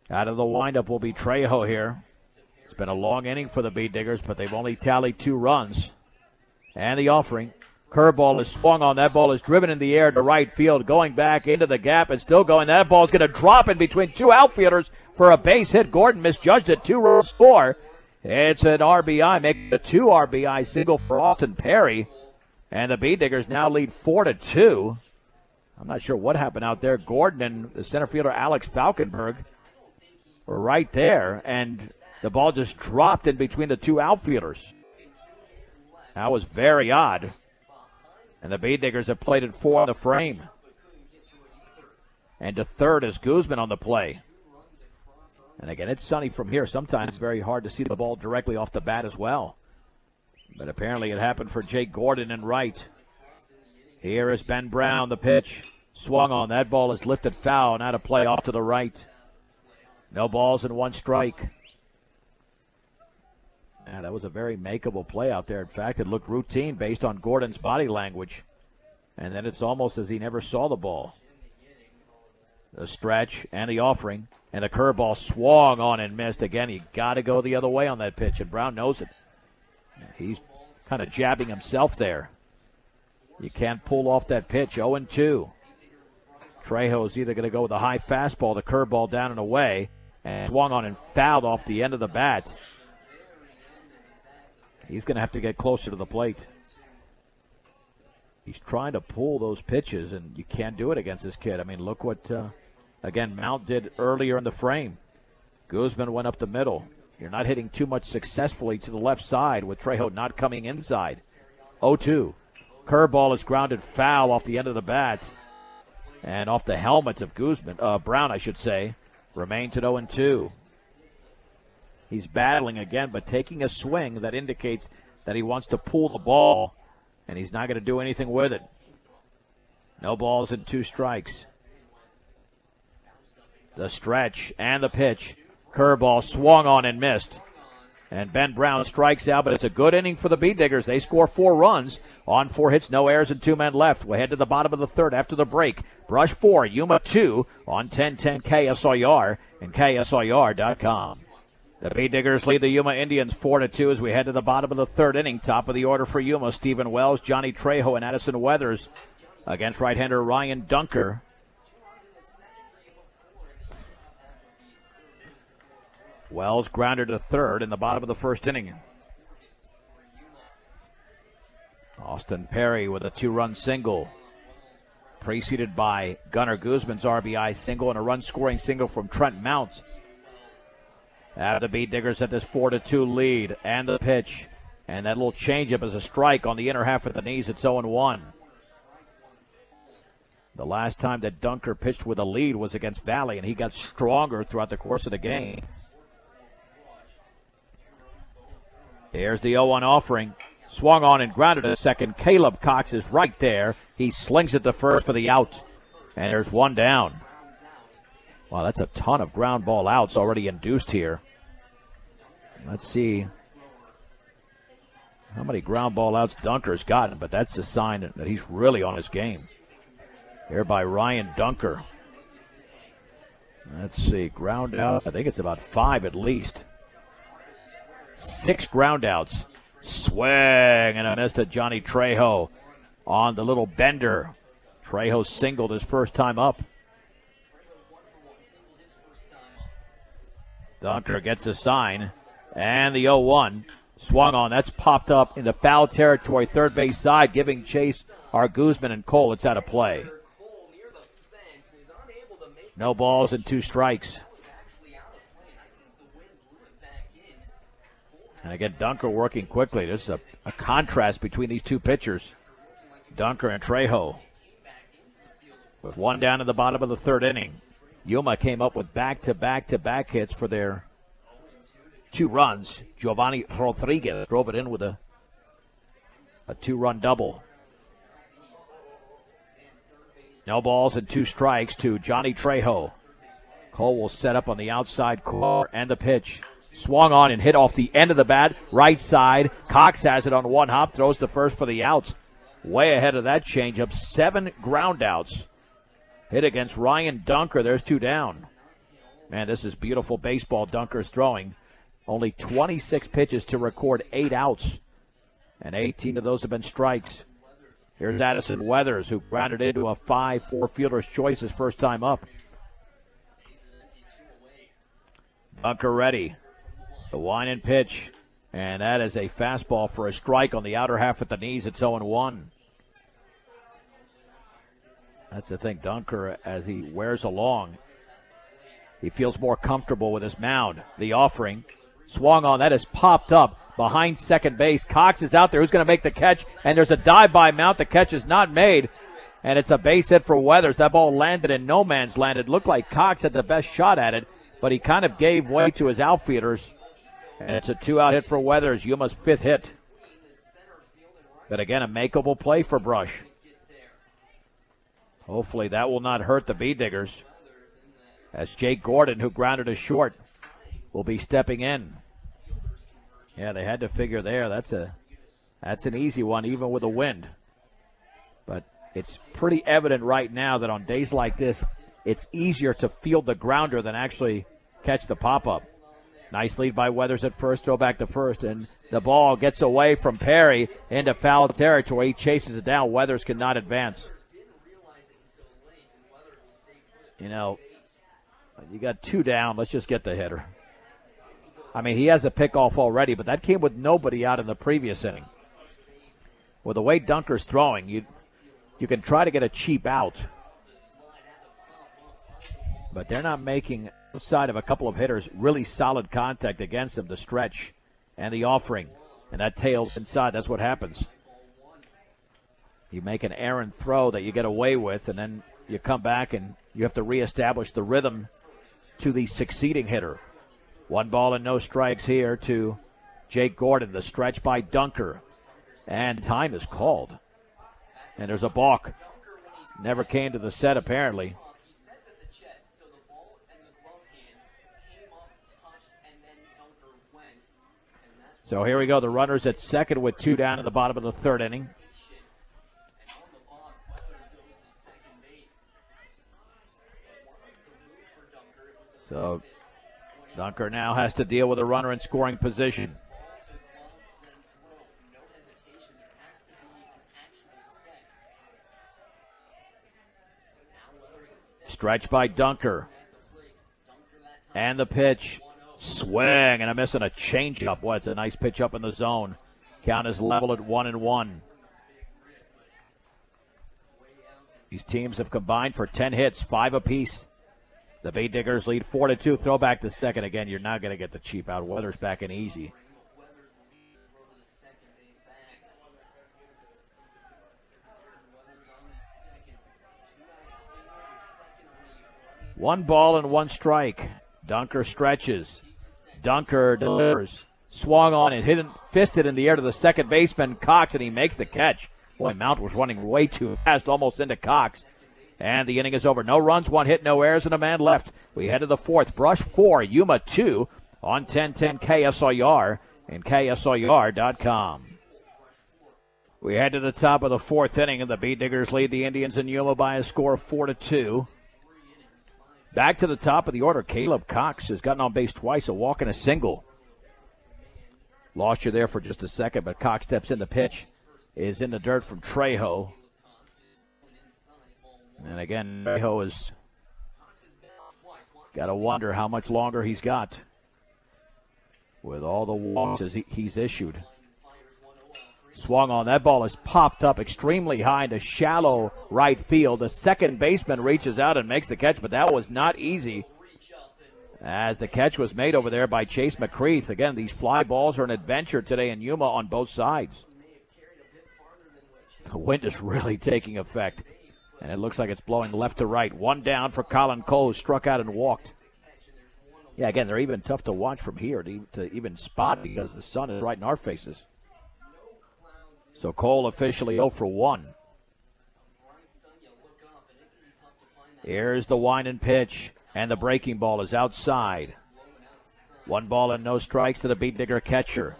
Out of the windup will be Trejo here. It's been a long inning for the Beat Diggers, but they've only tallied 2 runs. And the offering. Curveball is swung on. That ball is driven in the air to right field, going back into the gap and still going. That ball is going to drop in between two outfielders for a base hit. Gordon misjudged it. 2-run score. It's an RBI, making a 2 RBI single for Austin Perry. And the Bee Diggers now lead 4-2. I'm not sure what happened out there. Gordon and the center fielder Alex Falkenberg were right there, and the ball just dropped in between the two outfielders. That was very odd. And the Bee Diggers have played it 4 in the frame. And to third is Guzman on the play. And again, it's sunny from here. Sometimes it's very hard to see the ball directly off the bat as well. But apparently it happened for Jake Gordon in right. Here is Ben Brown, the pitch. Swung on. That ball is lifted foul. Now to play off to the right. No balls and 1 strike. Yeah, that was a very makeable play out there. In fact, it looked routine based on Gordon's body language. And then it's almost as he never saw the ball. The stretch and the offering. And the curveball swung on and missed. Again, you got to go the other way on that pitch, and Brown knows it. He's kind of jabbing himself there. You can't pull off that pitch. 0-2. Trejo's either going to go with a high fastball, the curveball down and away, and swung on and fouled off the end of the bat. He's going to have to get closer to the plate. He's trying to pull those pitches, and you can't do it against this kid. I mean, look what, again, Mount did earlier in the frame. Guzman went up the middle. You're not hitting too much successfully to the left side with Trejo not coming inside. 0-2. Curveball is grounded foul off the end of the bat. And off the helmet of Brown, I should say. Remains at 0-2. He's battling again, but taking a swing that indicates that he wants to pull the ball, and he's not going to do anything with it. No balls and 2 strikes. The stretch and the pitch. Curveball swung on and missed. And Ben Brown strikes out, but it's a good inning for the Bee Diggers. They score 4 runs on 4 hits, no errors, and 2 men left. We'll head to the bottom of the third after the break. Brush 4, Yuma 2 on 1010 KSIR and KSIR.com. The Bee Diggers lead the Yuma Indians 4-2 as we head to the bottom of the third inning. Top of the order for Yuma, Stephen Wells, Johnny Trejo, and Addison Weathers against right-hander Ryan Dunker. Wells grounded to third in the bottom of the first inning. Austin Perry with a 2-run single, preceded by Gunnar Guzman's RBI single and a run-scoring single from Trent Mount. The Bee Diggers at this 4-2 lead, and the pitch. And that little changeup is a strike on the inner half of the knees. It's 0-1. The last time that Dunker pitched with a lead was against Valley, and he got stronger throughout the course of the game. Here's the 0-1 offering. Swung on and grounded to second. Caleb Cox is right there. He slings it to first for the out. And there's 1 down. Wow, that's a ton of ground ball outs already induced here. Let's see how many ground ball outs Dunker's gotten, but that's a sign that he's really on his game. Here by Ryan Dunker. Let's see, ground outs. I think it's about 5 at least. 6 ground outs. Swing and a miss to Johnny Trejo on the little bender. Trejo singled his first time up. Dunker gets a sign. And the 0-1 swung on. That's popped up into foul territory, third base side, giving chase are Guzman and Cole. It's out of play. No balls and 2 strikes. And again, Dunker working quickly. There's a contrast between these two pitchers, Dunker and Trejo. With 1 down in the bottom of the third inning, Yuma came up with back-to-back-to-back hits for their 2 runs. Giovanni Rodriguez drove it in with a 2-run double. No balls and 2 strikes to Johnny Trejo. Cole will set up on the outside corner, and the pitch. Swung on and hit off the end of the bat, right side. Cox has it on 1 hop, throws to first for the out. Way ahead of that changeup. 7 ground outs. Hit against Ryan Dunker. There's 2 down. Man, this is beautiful baseball Dunker's throwing. Only 26 pitches to record 8 outs. and 18 of those have been strikes. Here's Addison Weathers, who grounded into a 5-4 fielder's choice his first time up. Dunker ready. The wind and pitch. And that is a fastball for a strike on the outer half at the knees. It's 0-1. That's the thing. Dunker, as he wears along, he feels more comfortable with his mound. The offering. Swung on. That is popped up behind second base. Cox is out there. Who's going to make the catch? And there's a dive by Mount. The catch is not made. And it's a base hit for Weathers. That ball landed in no man's land. It looked like Cox had the best shot at it, but he kind of gave way to his outfielders. And it's a 2-out hit for Weathers, Yuma's 5th hit. But again, a makeable play for Brush. Hopefully that will not hurt the Bee-Diggers, as Jake Gordon, who grounded a short, will be stepping in. Yeah, they had to figure there. That's an easy one, even with the wind. But it's pretty evident right now that on days like this, it's easier to field the grounder than actually catch the pop-up. Nice lead by Weathers at first, throw back to first, and the ball gets away from Perry into foul territory. He chases it down. Weathers cannot advance. You know, you got 2 down. Let's just get the hitter. I mean, he has a pickoff already, but that came with nobody out in the previous inning. With the way Dunker's throwing, you can try to get a cheap out. But they're not making, outside of a couple of hitters, really solid contact against him. The stretch and the offering. And that tails inside. That's what happens. You make an errant throw that you get away with, and then you come back and you have to reestablish the rhythm to the succeeding hitter. 1 ball and no strikes here to Jake Gordon. The stretch by Dunker. And time is called. And there's a balk. Never came to the set, apparently. So here we go. The runners at second with 2 down in the bottom of the 3rd inning. So Dunker now has to deal with a runner in scoring position. Stretch by Dunker. And the pitch. Swing and a miss and a changeup. Boy, it's a nice pitch up in the zone. Count is level at 1-1. These teams have combined for 10 hits, 5 apiece. The Bee-Diggers lead 4-2. Throw back to second again. You're not going to get the cheap out. Weathers back in easy. One ball and 1 strike. Dunker stretches. Dunker delivers. Swung on and fisted in the air to the second baseman, Cox, and he makes the catch. Boy, Mount was running way too fast, almost into Cox. And the inning is over. No runs, 1 hit, no errors, and a man left. We head to the 4th. Brush 4, Yuma 2 on 1010 KSLR and KSLR.com. We head to the top of the 4th inning, and the Bee-Diggers lead the Indians in Yuma by a score of 4-2. Back to the top of the order, Caleb Cox has gotten on base twice, a walk and a single. Lost you there for just a second, but Cox steps in. The pitch is in the dirt from Trejo. And again, Trejo has got to wonder how much longer he's got with all the walks as he's issued. Swung on. That ball is popped up extremely high into shallow right field. The second baseman reaches out and makes the catch, but that was not easy, as the catch was made over there by Chase McCreath. Again, these fly balls are an adventure today in Yuma on both sides. The wind is really taking effect, and it looks like it's blowing left to right. 1 down for Colin Cole, who struck out and walked. Yeah, again, they're even tough to watch from here to even spot because the sun is right in our faces. So Cole officially 0 for 1. Here's the wind and pitch, and the breaking ball is outside. 1 ball and no strikes to the Bee-Digger catcher.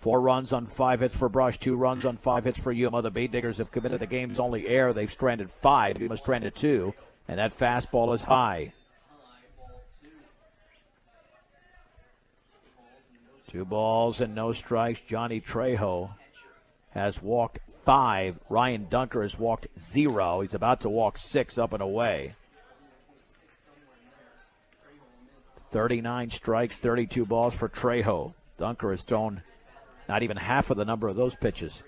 4 runs on 5 hits for Brush, 2 runs on 5 hits for Yuma. The Bee-Diggers have committed the game's only error. They've stranded 5. Yuma stranded 2, and that fastball is high. 2 balls and no strikes. Johnny Trejo has walked 5. Ryan Dunker has walked 0. He's about to walk 6 up and away. 39 strikes, 32 balls for Trejo. Dunker has thrown not even half of the number of those pitches.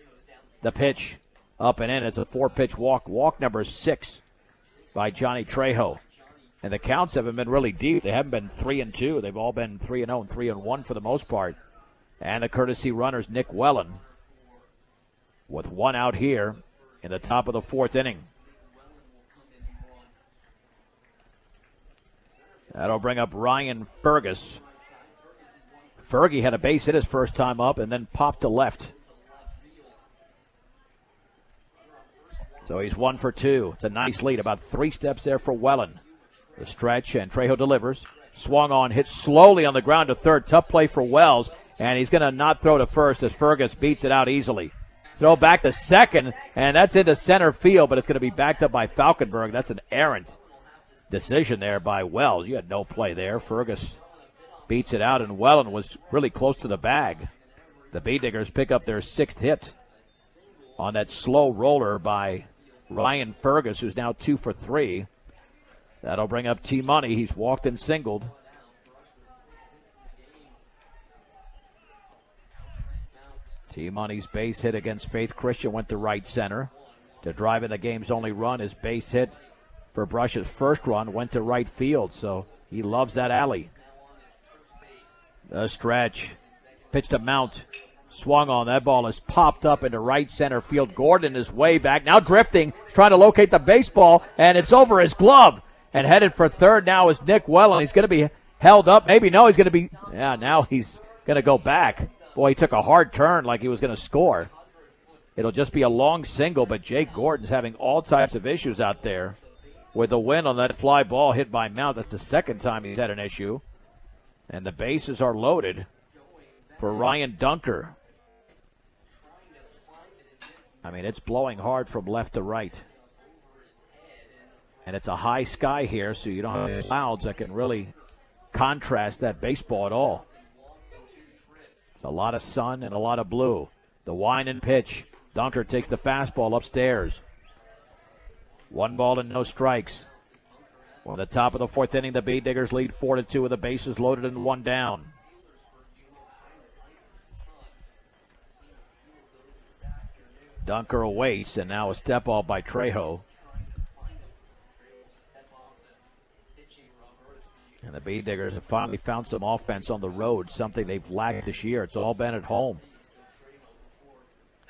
The pitch up and in. It's a 4-pitch walk. Walk number 6 by Johnny Trejo. And the counts haven't been really deep. They haven't been 3-2. They've all been 3-0 and 3-1 for the most part. And the courtesy runners, Nick Wellen, with 1 out here in the top of the 4th inning. That'll bring up Ryan Fergus. Fergie had a base hit his first time up and then popped to left. So he's 1 for 2. It's a nice lead. About 3 steps there for Wellen. The stretch, and Trejo delivers. Swung on, hit slowly on the ground to third. Tough play for Wells, and he's going to not throw to first as Fergus beats it out easily. Throw back to second, and that's into center field, but it's going to be backed up by Falkenberg. That's an errant decision there by Wells. You had no play there. Fergus beats it out, and Wellen was really close to the bag. The B-Diggers pick up their 6th hit on that slow roller by Ryan Fergus, who's now 2 for 3. That'll bring up T-Money. He's walked and singled. T-Money's base hit against Faith Christian went to right center. To drive in the game's only run, his base hit for Brush's first run went to right field, so he loves that alley. The stretch. Pitch to Mount. Swung on. That ball is popped up into right center field. Gordon is way back. Now drifting. Trying to locate the baseball, and it's over his glove. And headed for third now is Nick Wellen. He's going to be held up. Maybe no, he's going to be. Yeah, now he's going to go back. Boy, he took a hard turn like he was going to score. It'll just be a long single, but Jake Gordon's having all types of issues out there with the win on that fly ball hit by Mount. That's the second time he's had an issue. And the bases are loaded for Ryan Dunker. I mean, it's blowing hard from left to right. And it's a high sky here, so you don't have clouds that can really contrast that baseball at all. It's a lot of sun and a lot of blue. The wind and pitch. Dunker takes the fastball upstairs. 1 ball and no strikes. Well, the top of the 4th inning, the B-Diggers lead 4-2 with the bases loaded and 1 down. Dunker awaits, and now a step ball by Trejo. And the B-Diggers have finally found some offense on the road, something they've lacked this year. It's all been at home.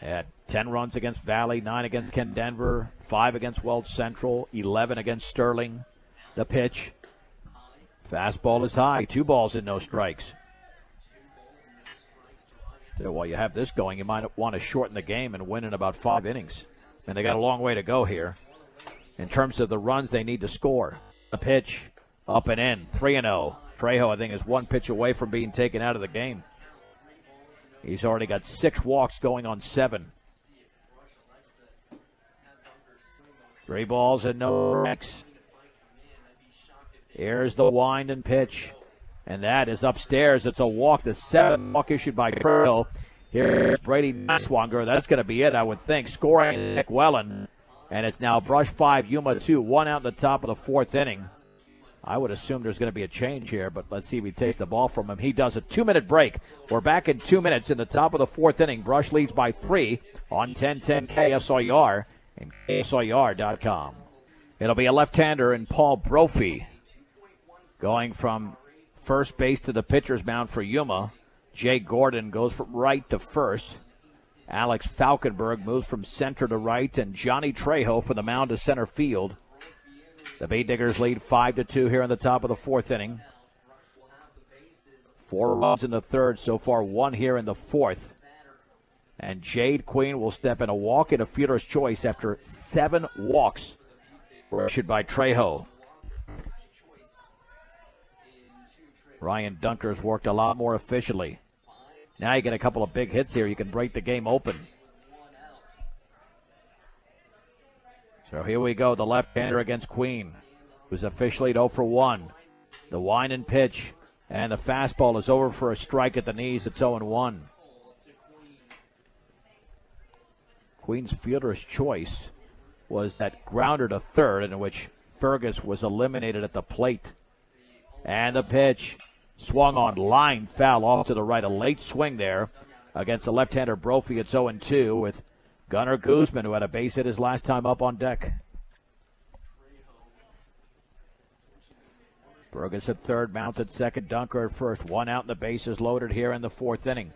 They had 10 runs against Valley, 9 against Kent Denver, 5 against Welch Central, 11 against Sterling. The pitch. Fastball is high. 2 balls and no strikes. So while you have this going, you might want to shorten the game and win in about 5 innings. And they got a long way to go here in terms of the runs they need to score. The pitch. Up and in, 3-0. Trejo, I think, is 1 pitch away from being taken out of the game. He's already got 6 walks going on 7. 3 balls and no strikes. Here's the wind and pitch. And that is upstairs. It's a walk. The 7th walk issued by Trejo. Here's Brady Naswanger. That's going to be it, I would think. Scoring Nick Wellen. And it's now Brush 5, Yuma 2. 1 out in the top of the 4th inning. I would assume there's going to be a change here, but let's see if he takes the ball from him. He does. A 2-minute break. We're back in 2 minutes in the top of the 4th inning. Brush leads by 3 on 1010 KSIR and KSIR.com. It'll be a left-hander in Paul Brophy going from first base to the pitcher's mound for Yuma. Jake Gordon goes from right to first. Alex Falkenberg moves from center to right, and Johnny Trejo from the mound to center field. The B-Diggers lead 5-2 here in the top of the 4th inning. 4 runs in the 3rd, so far 1 here in the 4th. And Jade Queen will step in, a walk and a fielder's choice after 7 walks were issued by Trejo. Ryan Dunker's worked a lot more efficiently. Now you get a couple of big hits here. You can break the game open. So here we go, the left-hander against Queen, who's officially at 0 for 1. The wind and pitch. And the fastball is over for a strike at the knees. It's 0-1. Queen's fielder's choice was that grounder to third, in which Fergus was eliminated at the plate. And the pitch swung on, line foul off to the right. A late swing there against the left-hander Brophy. It's 0-2 with Gunnar Guzman, who had a base hit his last time up on deck. Fergus at third, mounted second, Dunker at first. One out and the bases loaded here in the fourth inning.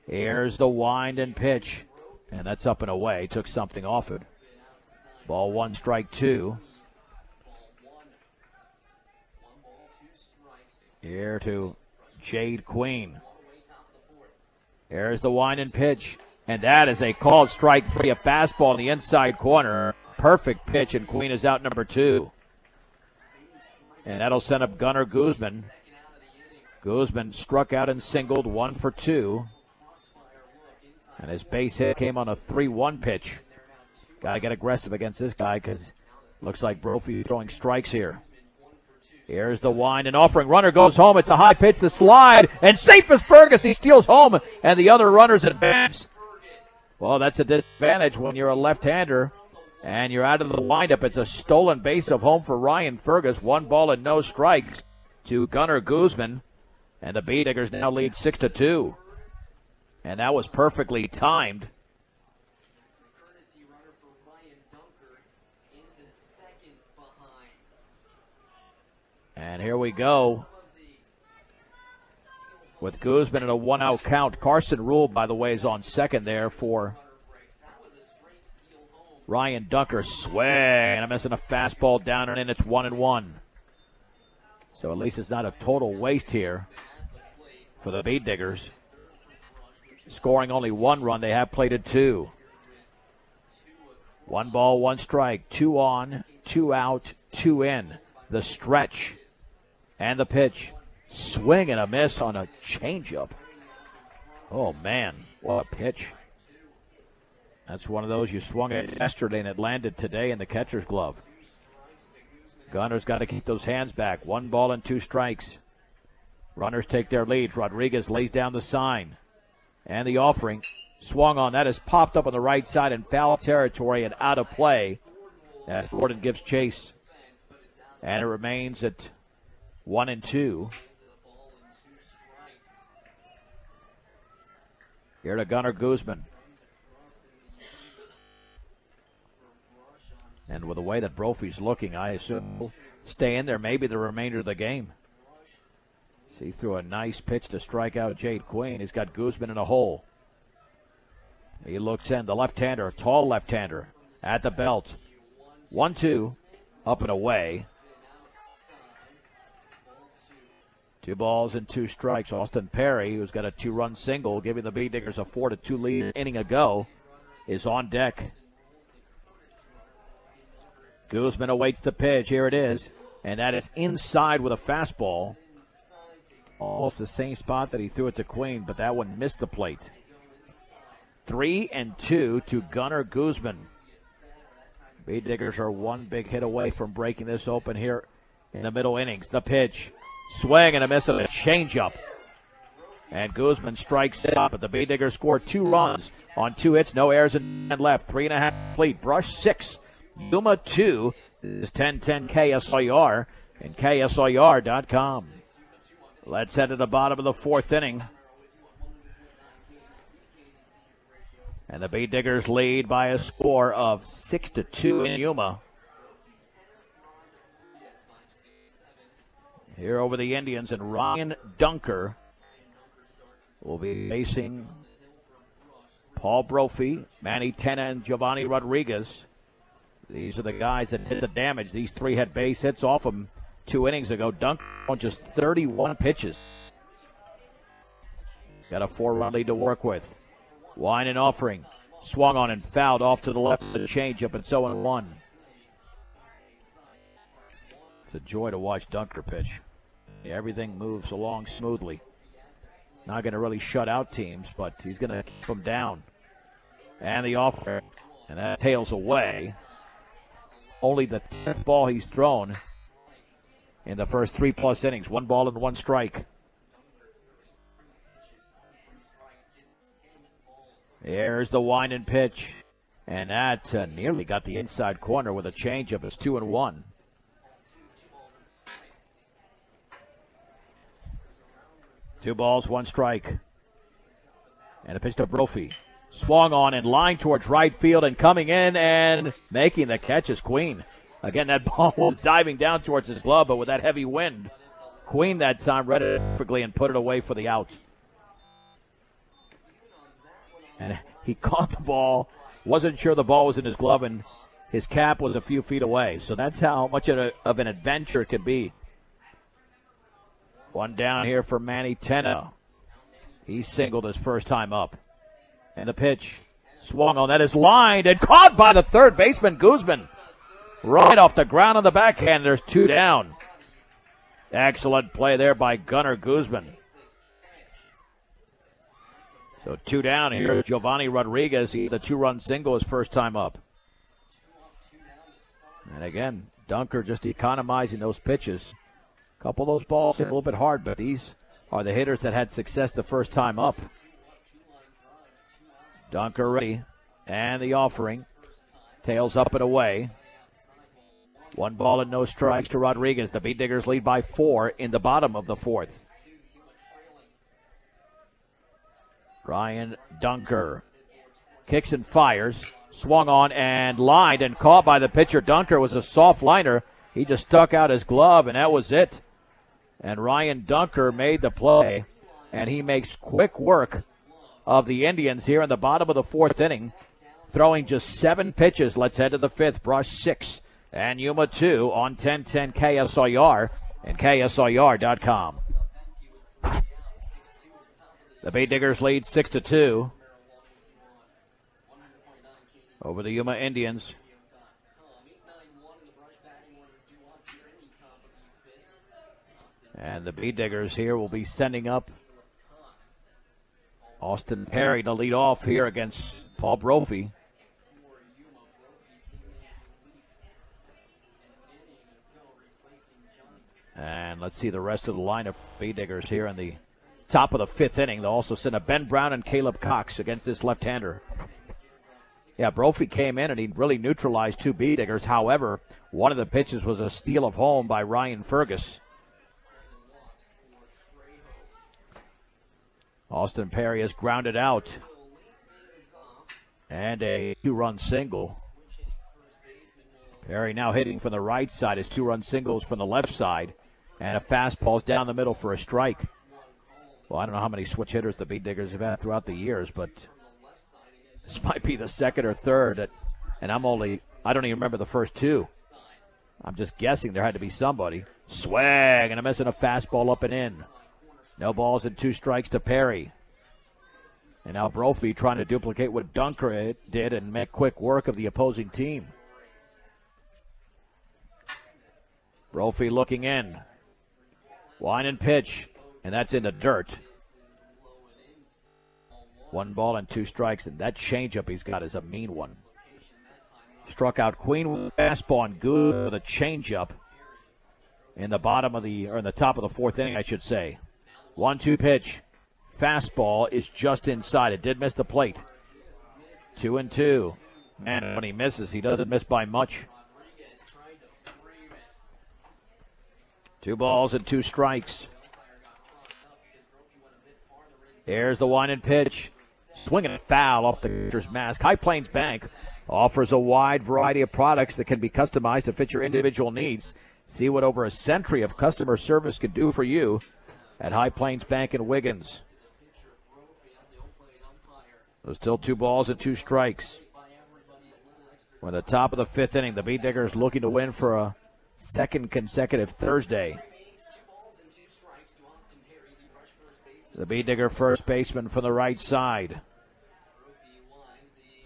Here's the wind and pitch. And that's up and away. Took something off it. Ball one, strike two. Here to Jade Queen. Here's the wind and pitch. And that is a called strike three. A fastball in the inside corner. Perfect pitch, and Queen is out number two. And that'll send up Gunnar Guzman. Guzman struck out and singled, 1 for 2. And his base hit came on a 3-1 pitch. Got to get aggressive against this guy because looks like Brophy throwing strikes here. Here's the wind and offering. Runner goes home. It's a high pitch, the slide, and safe as Fergus. He steals home, and the other runners advance. Well, that's a disadvantage when you're a left-hander. And you're out of the windup. It's a stolen base of home for Ryan Fergus. 1 ball and no strikes to Gunnar Guzman. And the Bee Diggers now lead 6-2. And that was perfectly timed. And here we go with Guzman in a 1-out count. Carson Rule, by the way, is on second there for Ryan Dunker. Swing and I'm missing a fastball down and in. It's 1-1. So at least it's not a total waste here for the Bee Diggers. Scoring only 1 run. They have plated 2. 1 ball, 1 strike. 2 on, 2 out, 2 in. The stretch and the pitch. Swing and a miss on a changeup. Oh, man, what a pitch. That's one of those you swung at yesterday and it landed today in the catcher's glove. Gunner's got to keep those hands back. 1 ball and 2 strikes. Runners take their leads. Rodriguez lays down the sign. And the offering swung on. That is popped up on the right side in foul territory and out of play as Gordon gives chase. And it remains at 1-2. Here to Gunnar Guzman. And with the way that Brophy's looking, I assume he'll stay in there maybe the remainder of the game. He threw a nice pitch to strike out Jade Queen. He's got Guzman in a hole. He looks in. The left-hander, a tall left-hander at the belt. 1-2, up and away. 2 balls and 2 strikes. Austin Perry, who's got a 2-run single, giving the Bee Diggers a 4-2 lead an inning ago, is on deck. Guzman awaits the pitch. Here it is. And that is inside with a fastball. Almost the same spot that he threw it to Queen, but that one missed the plate. 3-2 to Gunnar Guzman. Bee Diggers are 1 big hit away from breaking this open here in the middle innings. The pitch. Swing and a miss of a changeup. And Guzman strikes out, but the Bee Diggers scored 2 runs on 2 hits, no errors and left. 3.5 complete. Brush 6. Yuma 2. This is 1010 KSIR and KSIR.com. Let's head to the bottom of the 4th inning. And the Bee Diggers lead by a score of 6-2 in Yuma. Here over the Indians, and Ryan Dunker will be facing Paul Brophy, Manny Tena, and Giovanni Rodriguez. These are the guys that did the damage. These 3 had base hits off them 2 innings ago. Dunker on just 31 pitches. Got a 4-run lead to work with. Wine and offering. Swung on and fouled off to the left of the changeup. It's 0-1. It's a joy to watch Dunker pitch. Everything moves along smoothly. Not going to really shut out teams, but he's going to keep them down. And the offer. And that tails away. Only the 10th ball he's thrown in the first 3+ innings. 1 ball and 1 strike. There's the wind and pitch. And that nearly got the inside corner with a changeup. It's 2-1. Two balls, 1 strike. And a pitch to Brophy. Swung on in line towards right field and coming in and making the catch is Queen. Again, that ball was diving down towards his glove, but with that heavy wind, Queen that time read it perfectly and put it away for the out. And he caught the ball, wasn't sure the ball was in his glove, and his cap was a few feet away. So that's how much of an adventure it could be. 1 down here for Manny Tenna. He singled his first time up. And the pitch swung on. That is lined and caught by the third baseman, Guzman. Right off the ground on the backhand. There's 2 down. Excellent play there by Gunnar Guzman. So 2 down here. Giovanni Rodriguez, the 2-run single his first time up. And again, Dunker just economizing those pitches. A couple of those balls hit a little bit hard, but these are the hitters that had success the first time up. Dunker ready, and the offering. Tails up and away. 1 ball and no strikes to Rodriguez. The Beat Diggers lead by 4 in the bottom of the 4th. Ryan Dunker kicks and fires. Swung on and lined and caught by the pitcher. Dunker was a soft liner. He just stuck out his glove, and that was it. And Ryan Dunker made the play, and he makes quick work of the Indians here in the bottom of the 4th inning, throwing just 7 pitches. Let's head to the 5th. Brush 6 and Yuma 2 on 1010 KSIR and KSIR.com. The Bay Diggers lead 6-2 over the Yuma Indians. And the Bee Diggers here will be sending up Austin Perry to lead off here against Paul Brophy. And let's see the rest of the line of Bee Diggers here in the top of the 5th inning. They'll also send up Ben Brown and Caleb Cox against this left-hander. Yeah, Brophy came in and he really neutralized 2 Bee Diggers. However, one of the pitches was a steal of home by Ryan Fergus. Austin Perry has grounded out. And a 2-run single. Perry now hitting from the right side. His 2-run singles from the left side. And a fastball's down the middle for a strike. Well, I don't know how many switch hitters the Bee Diggers have had throughout the years, but this might be the 2nd or 3rd. And I don't even remember the first 2. I'm just guessing there had to be somebody. Swag, and a miss and a fastball up and in. No balls and 2 strikes to Perry. And now Brophy trying to duplicate what Dunker did and make quick work of the opposing team. Brophy looking in. Line and pitch. And that's in the dirt. 1 ball and 2 strikes. And that changeup he's got is a mean one. Struck out Queen with a fastball and good with a changeup in the top of the 4th inning, I should say. 1-2 pitch. Fastball is just inside. It did miss the plate. 2-2. And when he misses, he doesn't miss by much. 2 balls and 2 strikes. There's the wind and pitch. Swinging a foul off the pitcher's mask. High Plains Bank offers a wide variety of products that can be customized to fit your individual needs. See what over a century of customer service can do for you at High Plains Bank in Wiggins. There's still 2 balls and 2 strikes. We're at the top of the 5th inning. The Bee Diggers looking to win for a 2nd consecutive Thursday. The Bee Digger first baseman from the right side.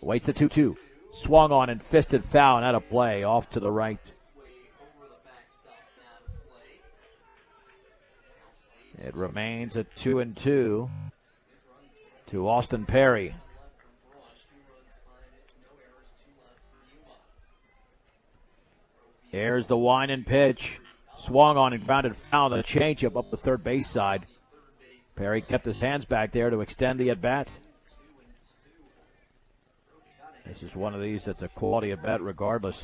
Waits the 2-2. Swung on and fisted foul and out of play off to the right. It remains at 2-2 to Austin Perry. Here's the wind and pitch. Swung on and grounded foul. The changeup up the third base side. Perry kept his hands back there to extend the at-bat. This is one of these that's a quality at-bat regardless.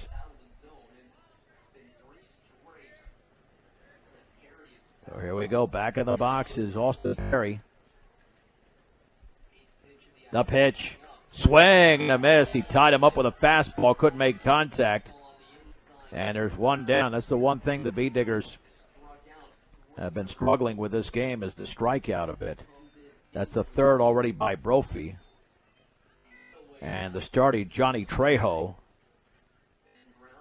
So here we go. Back in the box is Austin Perry. The pitch. Swing and a miss. He tied him up with a fastball. Couldn't make contact. And there's one down. That's the one thing the Bee Diggers have been struggling with this game, is the strikeout a bit. That's the third already by Brophy. And the starter, Johnny Trejo,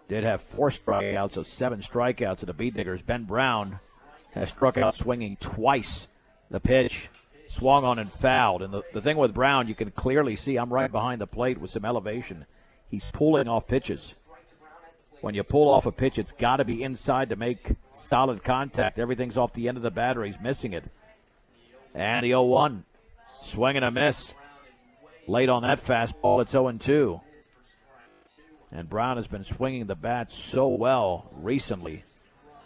did have 4 strikeouts, so 7 strikeouts of the Bee Diggers. Ben Brown has struck out swinging twice. The pitch swung on and fouled. And the thing with Brown, you can clearly see, I'm right behind the plate with some elevation. He's pulling off pitches. When you pull off a pitch, it's got to be inside to make solid contact. Everything's off the end of the batter. He's missing it. And the 0-1. Swing and a miss. Late on that fastball, it's 0-2. And Brown has been swinging the bat so well recently.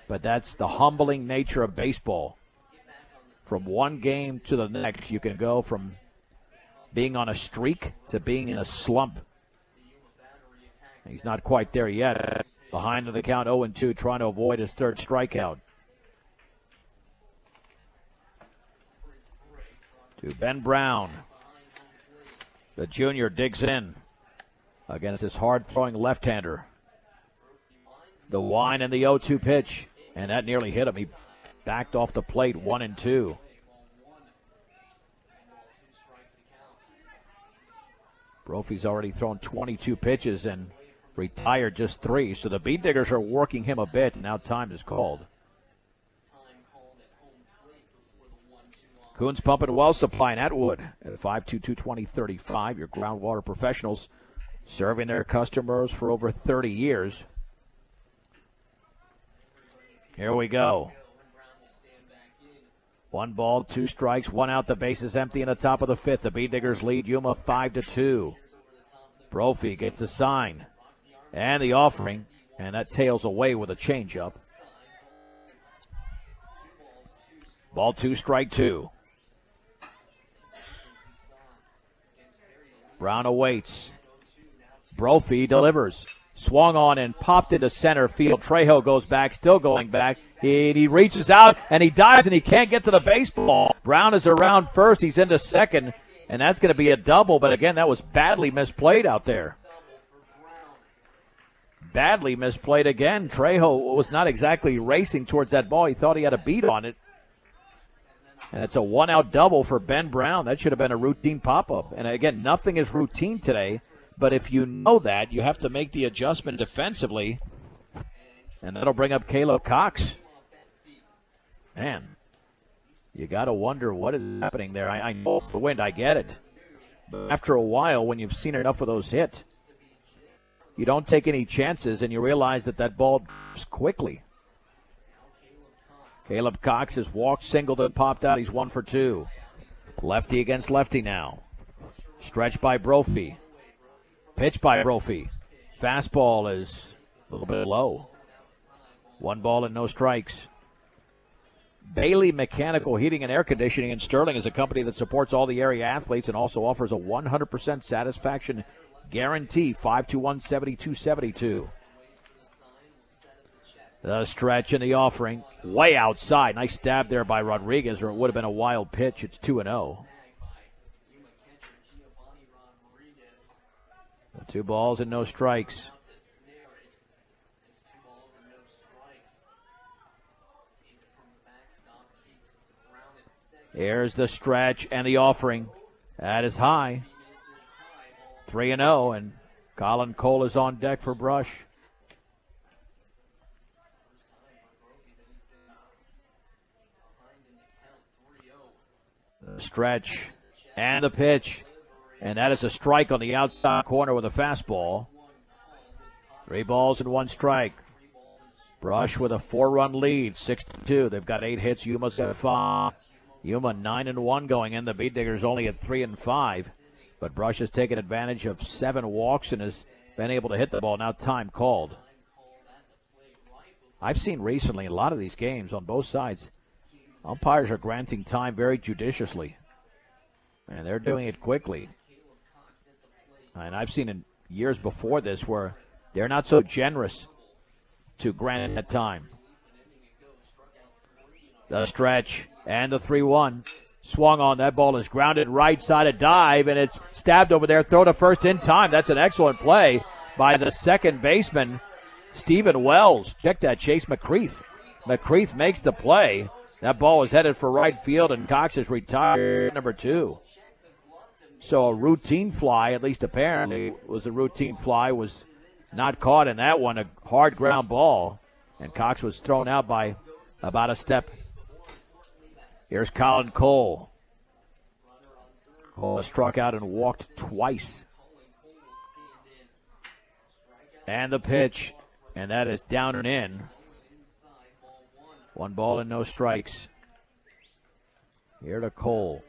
But that's the humbling nature of baseball. From one game to the next, you can go from being on a streak to being in a slump. He's not quite there yet. Behind the count, 0-2, trying to avoid his third strikeout. To Ben Brown. The junior digs in against his hard-throwing left-hander. The wind and the 0-2 pitch, and that nearly hit him. He backed off the plate, 1-2. Brophy's already thrown 22 pitches and retired just 3, so the Bee Diggers are working him a bit. Now time is called. Coons pumping well supply in Atwood at 522-2035. Your groundwater professionals serving their customers for over 30 years. Here we go. 1 ball, 2 strikes, 1 out. The base is empty in the top of the 5th. The Bee Diggers lead Yuma 5-2. Brophy gets a sign and the offering, and that tails away with a changeup. Ball 2, strike 2. Brown awaits. Brophy delivers. Swung on and popped into center field. Trejo goes back, still going back. He reaches out, and he dives, and he can't get to the baseball. Brown is around first. He's into second, and that's going to be a double. But, again, that was badly misplayed out there. Badly misplayed again. Trejo was not exactly racing towards that ball. He thought he had a beat on it. And it's a 1-out double for Ben Brown. That should have been a routine pop-up. And, again, nothing is routine today. But if you know that, you have to make the adjustment defensively. And that'll bring up Caleb Cox. Man, you got to wonder what is happening there. I know it's the wind. I get it. But after a while, when you've seen enough of those hit, you don't take any chances, and you realize that ball drops quickly. Caleb Cox has walked, singled, and popped out. He's 1 for 2. Lefty against lefty now. Stretched by Brophy. Pitch by Brophy. Fastball is a little bit low. 1 ball and no strikes. Bailey Mechanical Heating and Air Conditioning in Sterling is a company that supports all the area athletes and also offers a 100% satisfaction guarantee. 521-7272. The stretch and the offering. Way outside. Nice stab there by Rodriguez, or it would have been a wild pitch. It's 2-0. 2 balls and no strikes. Here's the stretch and the offering. That is high. 3-0, and Colin Cole is on deck for Brush. The stretch and the pitch. And that is a strike on the outside corner with a fastball. 3 balls and 1 strike. Brush with a 4-run lead, 6-2. They've got 8 hits. Yuma's got 5. Yuma 9-1 going in. The Bee Diggers only at 3-5. But Brush has taken advantage of 7 walks and has been able to hit the ball. Now time called. I've seen recently a lot of these games on both sides, umpires are granting time very judiciously, and they're doing it quickly. And I've seen in years before this where they're not so generous to grant that time. The stretch and the 3-1. Swung on. That ball is grounded right side, a dive, and it's stabbed over there. Throw to first in time. That's an excellent play by the second baseman, Stephen Wells. Check that, Chase McCreath. McCreath makes the play. That ball was headed for right field, and Cox is retired, number 2. So a routine fly, at least apparently was a routine fly, was not caught in that one. A hard ground ball, and Cox was thrown out by about a step. Here's Colin Cole. Cole struck out and walked twice. And the pitch, and that is down and in. 1 ball and no strikes. Here to Cole.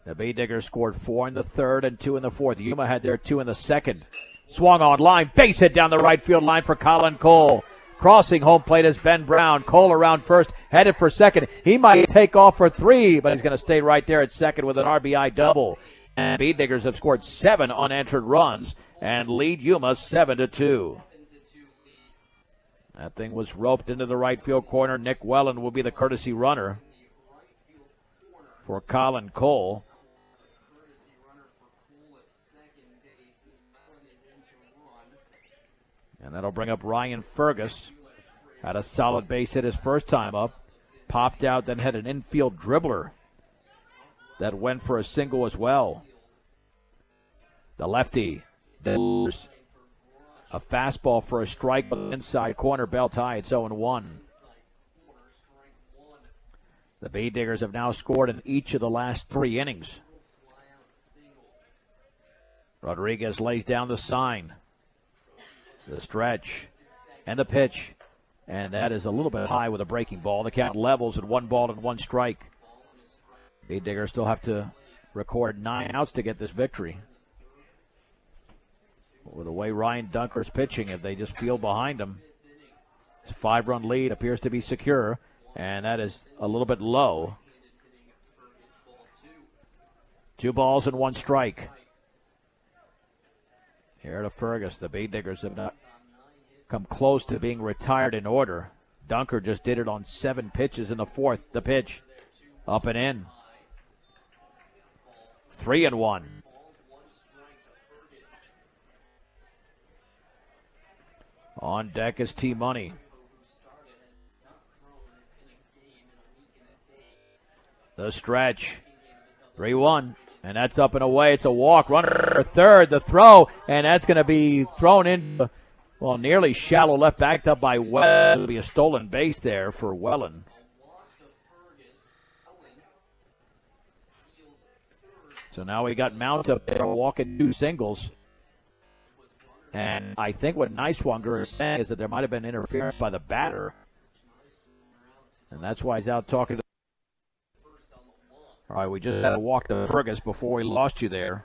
The Bay Diggers scored 4 in the third and 2 in the fourth. Yuma had their 2 in the second. Swung on line, base hit down the right field line for Colin Cole. Crossing home plate is Ben Brown. Cole around first, headed for second. He might take off for 3, but he's going to stay right there at second with an RBI double. And Bay Diggers have scored 7 unanswered runs and lead Yuma 7-2. That thing was roped into the right field corner. Nick Wellen will be the courtesy runner for Colin Cole. And that'll bring up Ryan Fergus. Had a solid base hit his first time up. Popped out, then had an infield dribbler that went for a single as well. The lefty. There's a fastball for a strike, but inside corner, belt high. It's 0-1. The Bay Diggers have now scored in each of the last 3 innings. Rodriguez lays down the sign. The stretch and the pitch, and that is a little bit high with a breaking ball. The count levels at 1 ball and 1 strike. Bay Diggers still have to record 9 outs to get this victory. With the way Ryan Dunker's pitching, if they just field behind him, his 5-run lead appears to be secure, and that is a little bit low. 2 balls and 1 strike. Here to Fergus. The Bay Diggers have not come close to being retired in order. Dunker just did it on 7 pitches in the fourth. The pitch up and in. 3-1. On deck is T-Money. The stretch. 3-1. And that's up and away. It's a walk. Runner third. The throw. And that's going to be thrown in, well, nearly shallow left, backed up by Wellen. It'll be a stolen base there for Wellen. So now we got Mounts up there walking 2 singles. And I think what Niswanger is saying is that there might have been interference by the batter. And that's why he's out talking to. All right, we just had to walk to Fergus before we lost you there.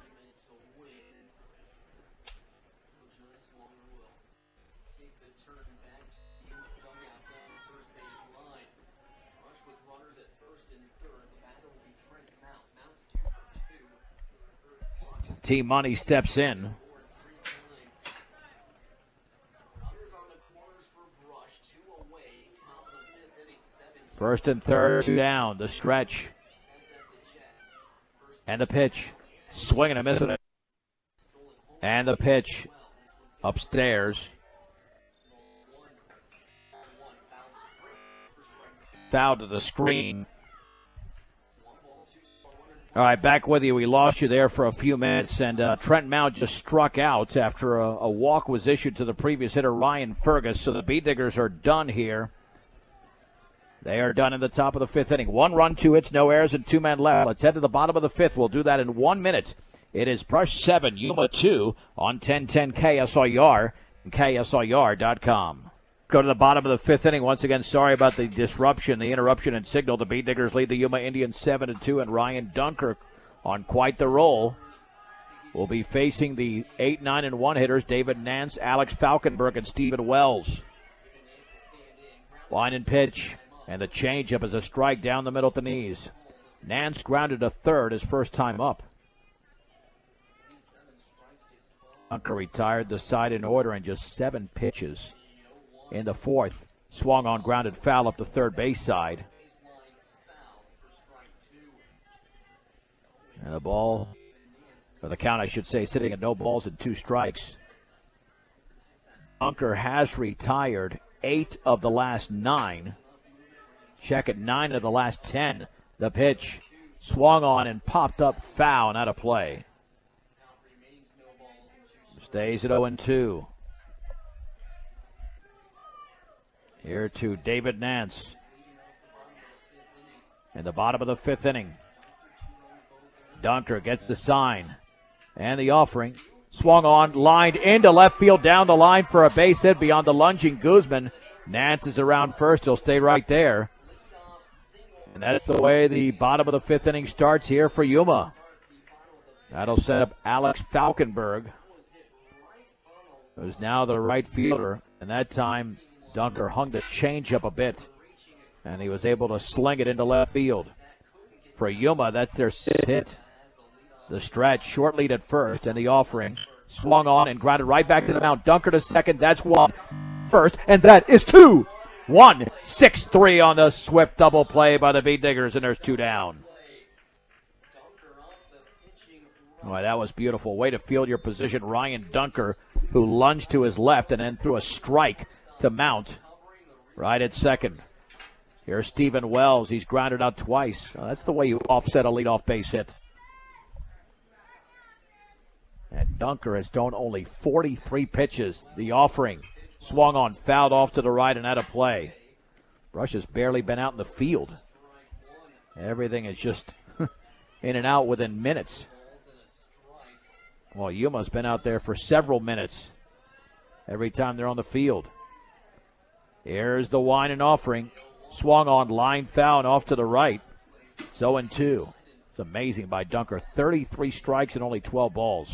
T-Money steps in. First and third, 2 down. The stretch. And the pitch. Swinging and missing it. And the pitch. Upstairs. Foul to the screen. All right, back with you. We lost you there for a few minutes, and Trent Mount just struck out after a walk was issued to the previous hitter, Ryan Fergus. So the Bee Diggers are done here. They are done in the top of the 5th inning. 1 run, 2 hits, no errors, and 2 men left. Let's head to the bottom of the 5th. We'll do that in 1 minute. It is Brush 7, Yuma 2 on 1010 KSIR and KSIR.com. Go to the bottom of the 5th inning. Once again, sorry about the disruption, the interruption and signal. The Bee Diggers lead the Yuma Indians 7-2, and Ryan Dunker on quite the roll will be facing the 8, 9, and 1 hitters, David Nance, Alex Falkenberg, and Stephen Wells. Line and pitch, and the changeup is a strike down the middle at the knees. Nance grounded to third his first time up. Dunker retired the side in order in just 7 pitches. In the fourth, swung on grounded foul up the third base side. And the ball, or the count I should say, sitting at no balls and 2 strikes. Dunker has retired 8 of the last 9. Check it, 9 of the last 10. The pitch swung on and popped up foul and out of play. Stays at 0-2. Here to David Nance. In the bottom of the 5th inning. Dunker gets the sign and the offering. Swung on, lined into left field, down the line for a base hit beyond the lunging Guzman. Nance is around first. He'll stay right there. And that's the way the bottom of the 5th inning starts here for Yuma. That'll set up Alex Falkenberg, who's now the right fielder. And that time, Dunker hung the changeup a bit, and he was able to sling it into left field. For Yuma, that's their 6th hit. The stretch, short lead at first, and the offering. Swung on and grounded right back to the mound. Dunker to second, that's 1. First, and that is 2. 1, 6-3 on the swift double play by the Beat Diggers, and there's 2 down. Boy, that was beautiful. Way to field your position. Ryan Dunker, who lunged to his left and then threw a strike to Mount right at second. Here's Stephen Wells. He's grounded out twice. That's the way you offset a leadoff base hit. And Dunker has thrown only 43 pitches. The offering. Swung on, fouled off to the right and out of play. Brush has barely been out in the field. Everything is just in and out within minutes. Well, Yuma's been out there for several minutes every time they're on the field. Here's the wine and offering. Swung on, line foul and off to the right. 0-2. It's amazing by Dunker. 33 strikes and only 12 balls.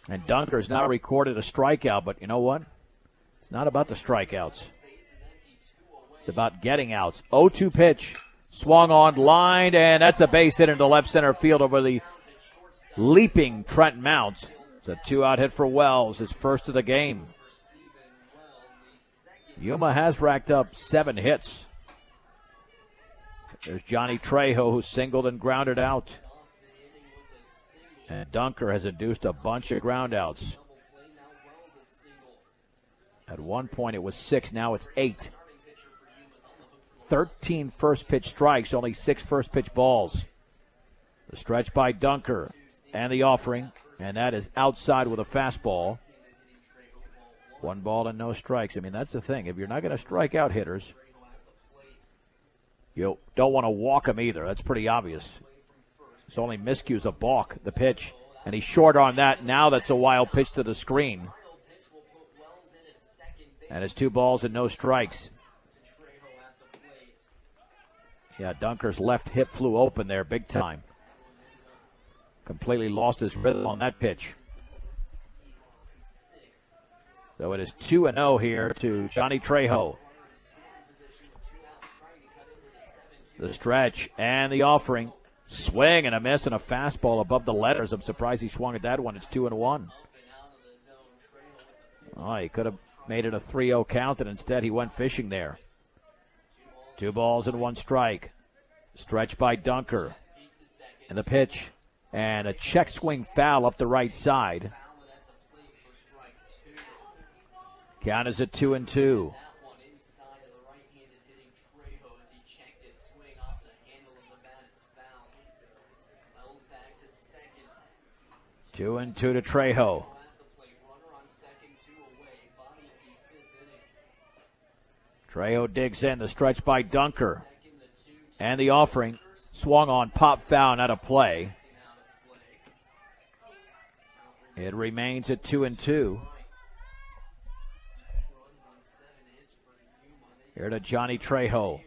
And Dunker's now recorded a strikeout, but you know what? It's not about the strikeouts. It's about getting outs. 0-2 pitch. Swung on, lined, and that's a base hit into left center field over the leaping Trent Mounts. It's a 2-out hit for Wells, his first of the game. Yuma has racked up 7 hits. There's Johnny Trejo, who singled and grounded out. And Dunker has induced a bunch of groundouts. At one point it was 6, now it's 8. 13 first pitch strikes, only 6 first pitch balls. The stretch by Dunker and the offering, and that is outside with a fastball. 1 ball and no strikes. I mean, that's the thing. If you're not going to strike out hitters, you don't want to walk them either. That's pretty obvious. It's only miscues a balk, the pitch, and he's short on that. Now that's a wild pitch to the screen. And it's 2 balls and no strikes. Yeah, Dunker's left hip flew open there big time. Completely lost his rhythm on that pitch. So it is 2-0 here to Johnny Trejo. The stretch and the offering. Swing and a miss and a fastball above the letters. I'm surprised he swung at that one. It's 2-1. Oh, he could have made it a 3-0 count, and instead he went fishing there. 2 balls and 1 strike. Stretch by Dunker. And the pitch. And a check swing foul up the right side. Count is at 2-2. 2-2 to Trejo. Trejo digs in. The stretch by Dunker. And the offering. Swung on, pop foul, and out of play. It remains at 2-2. Here to Johnny Trejo.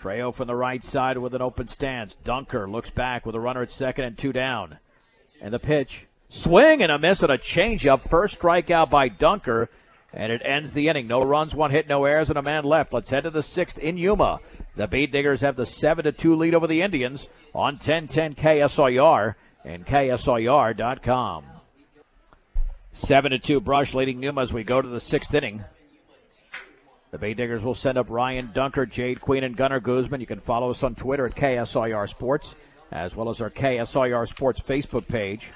Trejo from the right side with an open stance. Dunker looks back with a runner at second and 2 down. And the pitch. Swing and a miss on a changeup. First strikeout by Dunker. And it ends the inning. No runs, 1 hit, no errors, and a man left. Let's head to the 6th in Yuma. The Beat Diggers have the 7-2 lead over the Indians on 1010 KSIR and KSIR.com. 7-2 Brush leading Yuma as we go to the 6th inning. The Bay Diggers will send up Ryan Dunker, Jade Queen, and Gunnar Guzman. You can follow us on Twitter at KSIR Sports, as well as our KSIR Sports Facebook page.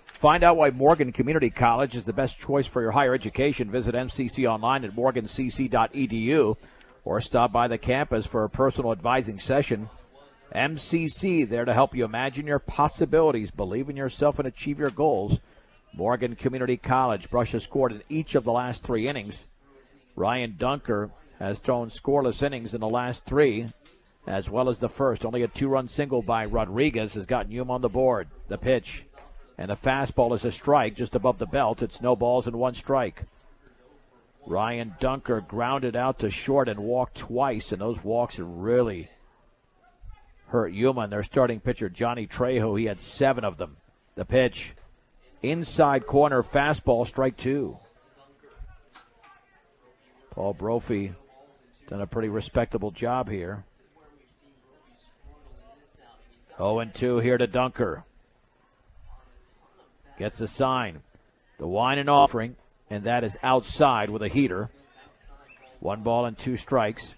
Find out why Morgan Community College is the best choice for your higher education. Visit MCC online at morgancc.edu or stop by the campus for a personal advising session. MCC, there to help you imagine your possibilities, believe in yourself, and achieve your goals. Morgan Community College. Brush has scored in each of the last 3 innings. Ryan Dunker has thrown scoreless innings in the last 3, as well as the first. Only a 2-run single by Rodriguez has gotten Yuma on the board. The pitch. And the fastball is a strike just above the belt. It's no balls and 1 strike. Ryan Dunker grounded out to short and walked twice, and those walks have really hurt Yuma and their starting pitcher, Johnny Trejo. He had 7 of them. The pitch. Inside corner fastball, strike 2. Paul Brophy done a pretty respectable job here. 0-2 here to Dunker. Gets the sign. The wine and offering, and that is outside with a heater. 1 ball and 2 strikes.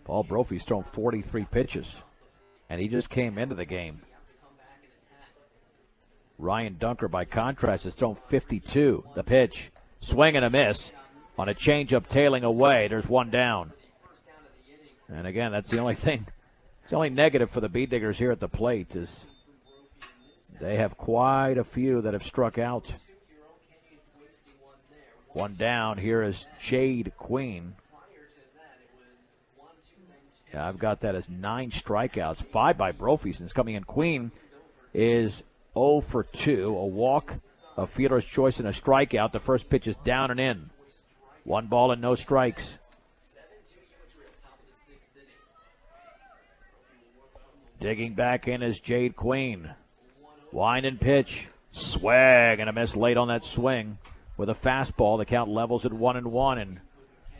Paul Brophy's thrown 43 pitches, and he just came into the game. Ryan Dunker, by contrast, has thrown 52. The pitch. Swing and a miss on a changeup tailing away. There's 1 down. And again, that's the only thing. It's the only negative for the Bee Diggers here at the plate is they have quite a few that have struck out. 1 down. Here is Jade Queen. Yeah, I've got that as 9 strikeouts, 5 by Brophy since coming in. Queen is 0 for 2, a walk, a fielder's choice, and a strikeout. The first pitch is down and in. 1 ball and no strikes. Digging back in is Jade Queen. Wind and pitch. Swag and a miss late on that swing. With a fastball, the count levels at 1-1, and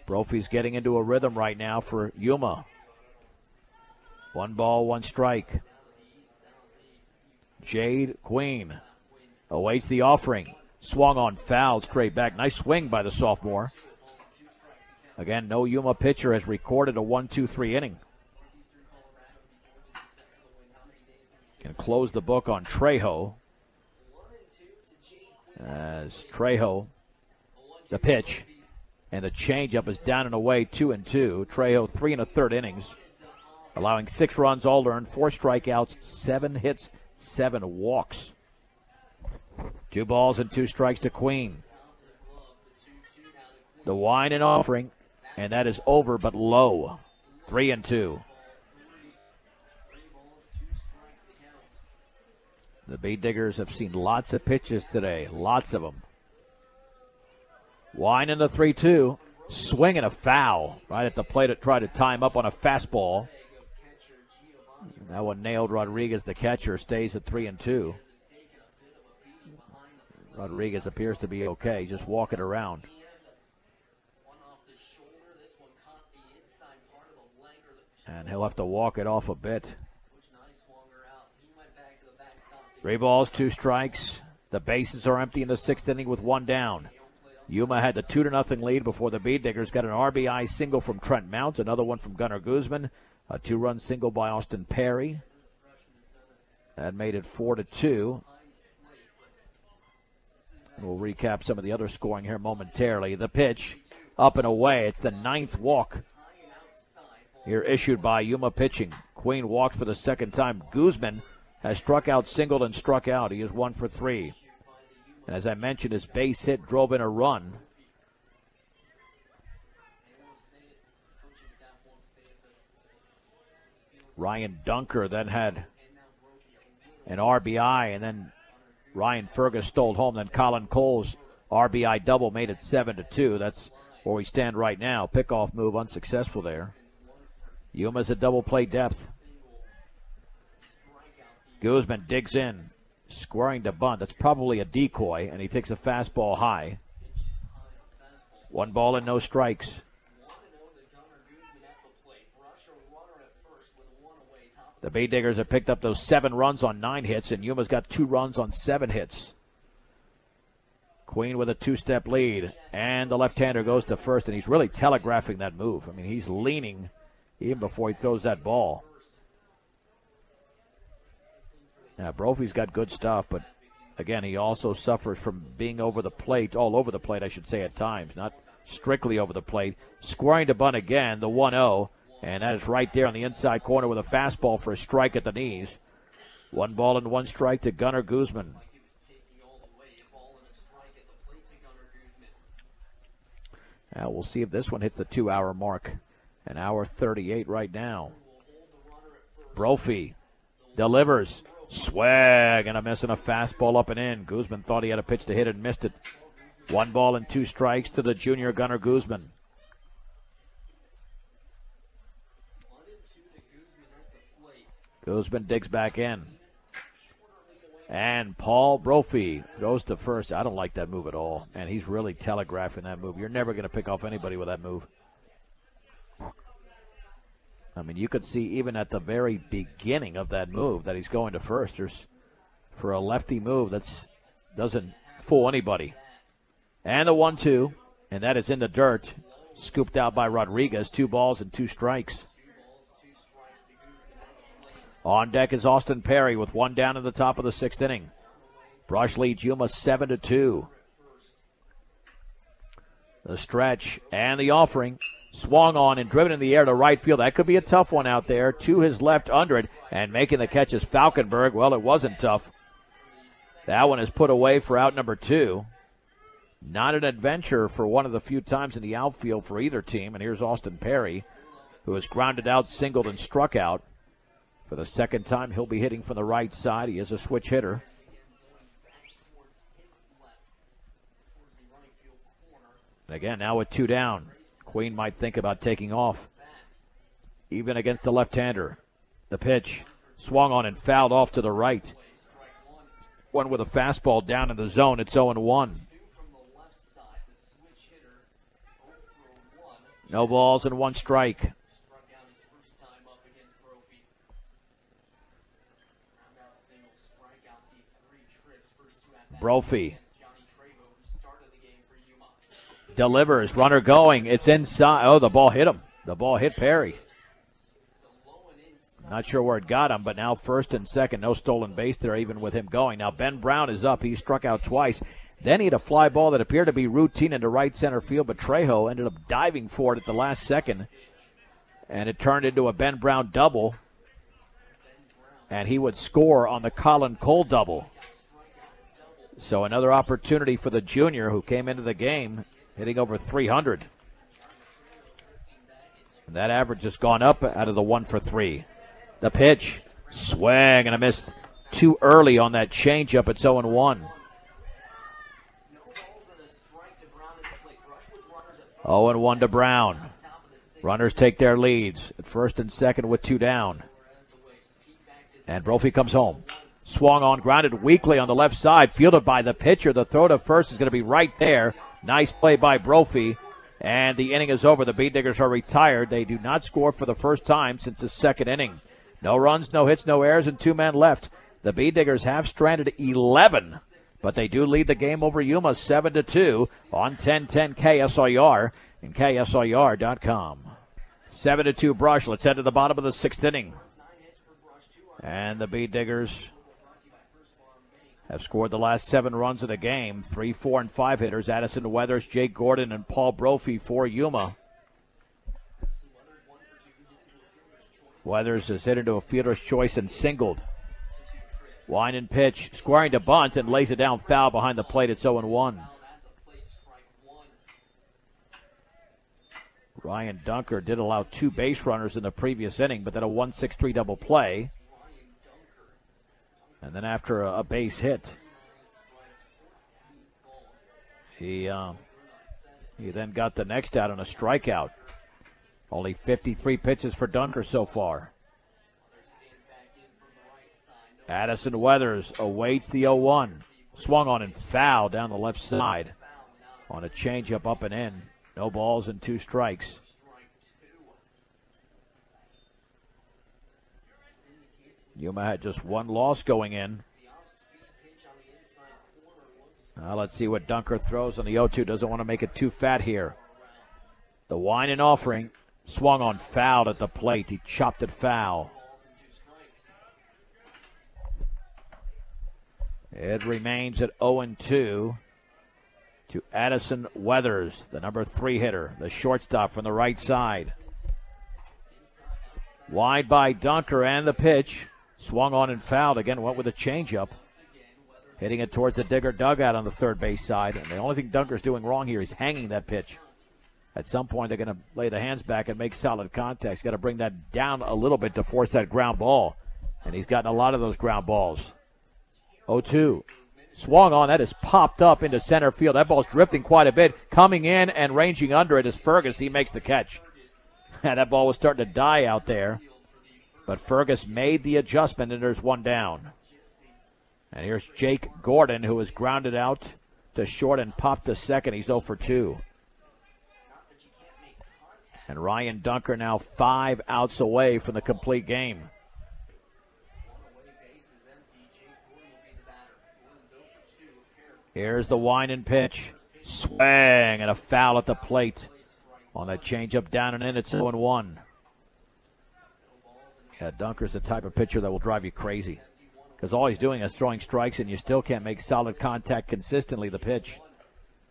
Brophy's getting into a rhythm right now for Yuma. 1 ball, 1 strike. Jade Queen awaits the offering. Swung on, foul, straight back. Nice swing by the sophomore. Again, no Yuma pitcher has recorded a 1-2-3 inning. Can close the book on Trejo. As Trejo, the pitch, and the changeup is down and away, 2-2. Trejo, 3 1/3 innings, allowing 6 runs, all earned, 4 strikeouts, 7 hits, 7 walks. 2 balls and 2 strikes to Queen. The wine and offering, and that is over but low. 3-2. The Bee Diggers have seen lots of pitches today, lots of them. Wine in the 3-2. Swing and a foul right at the plate to try to time up on a fastball. That one nailed Rodriguez, the catcher, stays at 3-2. Rodriguez appears to be okay, just walking around. And he'll have to walk it off a bit. 3 balls, 2 strikes. The bases are empty in the 6th inning with 1 down. Yuma had the 2-0 lead before the Bee Diggers got an RBI single from Trent Mount, another one from Gunnar Guzman, a 2-run single by Austin Perry. That made it 4-2. We'll recap some of the other scoring here momentarily. The pitch, up and away. It's the 9th walk here issued by Yuma pitching. Queen walked for the 2nd time. Guzman has struck out, singled, and struck out. He is 1 for 3. And as I mentioned, his base hit drove in a run. Ryan Dunker then had an RBI, and then Ryan Fergus stole home. Then Colin Cole's RBI double made it 7-2. That's where we stand right now. Pickoff move unsuccessful there. Yuma's at double play depth. Guzman digs in, squaring to bunt. That's probably a decoy, and he takes a fastball high. 1 ball and no strikes. The Bay Diggers have picked up those 7 runs on 9 hits, and Yuma's got 2 runs on 7 hits. Queen with a 2-step lead, and the left-hander goes to first, and he's really telegraphing that move. I mean, he's leaning even before he throws that ball. Now, Brophy's got good stuff, but again, he also suffers from being over the plate, all over the plate, I should say, at times, not strictly over the plate. Squaring to bunt again, the 1-0. And that is right there on the inside corner with a fastball for a strike at the knees. 1 ball and 1 strike to Gunnar Guzman. Now we'll see if this one hits the 2-hour mark. 1:38 right now. Brophy delivers. Swag and a miss and a fastball up and in. Guzman thought he had a pitch to hit and missed it. 1 ball and 2 strikes to the junior Gunnar Guzman. Guzman digs back in. And Paul Brophy throws to first. I don't like that move at all. And he's really telegraphing that move. You're never going to pick off anybody with that move. I mean, you could see even at the very beginning of that move that he's going to first. For a lefty move, that doesn't fool anybody. And the 1-2. And that is in the dirt. Scooped out by Rodriguez. 2 balls and 2 strikes. On deck is Austin Perry with 1 down in the top of the 6th inning. Brush leads Yuma 7-2. The stretch and the offering. Swung on and driven in the air to right field. That could be a tough one out there. To his left under it. And making the catch is Falkenberg. Well, it wasn't tough. That one is put away for out number 2. Not an adventure for one of the few times in the outfield for either team. And here's Austin Perry, who has grounded out, singled, and struck out. For the 2nd time, he'll be hitting from the right side. He is a switch hitter. And again, now with 2 down. Queen might think about taking off. Even against the left-hander. The pitch swung on and fouled off to the right. One with a fastball down in the zone. It's 0-1. No balls and 1 strike. Brophy delivers. Runner going. It's inside. Oh, the ball hit him. The ball hit Perry. Not sure where it got him, but now 1st and 2nd. No stolen base there even with him going. Now Ben Brown is up. He struck out twice. Then he had a fly ball that appeared to be routine into right center field, but Trejo ended up diving for it at the last second. And it turned into a Ben Brown double. And he would score on the Colin Cole double. So another opportunity for the junior who came into the game hitting over 300. And that average has gone up out of the 1 for 3. The pitch, swing and a miss too early on that changeup. It's 0-1. 0-1 to Brown. Runners take their leads at 1st and 2nd with 2 down. And Brophy comes home. Swung on, grounded weakly on the left side, fielded by the pitcher. The throw to first is going to be right there. Nice play by Brophy. And the inning is over. The Bee Diggers are retired. They do not score for the first time since the 2nd inning. No runs, no hits, no errors, and 2 men left. The Bee Diggers have stranded 11, but they do lead the game over Yuma 7-2 on 1010 KSIR and KSIR.com. 7-2 Brush. Let's head to the bottom of the 6th inning. And the Bee Diggers have scored the last 7 runs of the game. 3, 4, and 5 hitters. Addison Weathers, Jake Gordon, and Paul Brophy for Yuma. Weathers has hit into a fielder's choice and singled. Wind and pitch. Squaring to bunt and lays it down foul behind the plate. It's 0-1. Ryan Dunker did allow 2 base runners in the previous inning, but then a 1-6-3 double play. And then after a base hit, he He then got the next out on a strikeout. Only 53 pitches for Dunker so far. Addison Weathers awaits the 0-1. Swung on and foul down the left side on a changeup up and in. No balls and 2 strikes. Yuma had just 1 loss going in. Now let's see what Dunker throws on the 0-2. Doesn't want to make it too fat here. The wine and offering. Swung on, fouled at the plate. He chopped it foul. It remains at 0-2 to Addison Weathers, the number 3 hitter, the shortstop from the right side. Wide by Dunker, and the pitch. Swung on and fouled. Again, went with a changeup. Hitting it towards the Digger dugout on the third base side. And the only thing Dunker's doing wrong here is hanging that pitch. At some point, they're going to lay the hands back and make solid contact. He's got to bring that down a little bit to force that ground ball. And he's gotten a lot of those ground balls. 0-2. Swung on. That is popped up into center field. That ball's drifting quite a bit. Coming in and ranging under it is Fergus. He makes the catch. That ball was starting to die out there. But Fergus made the adjustment, and there's 1 down. And here's Jake Gordon, who is grounded out to short and popped to second. He's 0 for 2. And Ryan Dunker now 5 outs away from the complete game. Here's the wine and pitch. Swing and a foul at the plate. On that changeup down and in, it's 0-1. Yeah, Dunker's the type of pitcher that will drive you crazy. Because all he's doing is throwing strikes, and you still can't make solid contact consistently the pitch.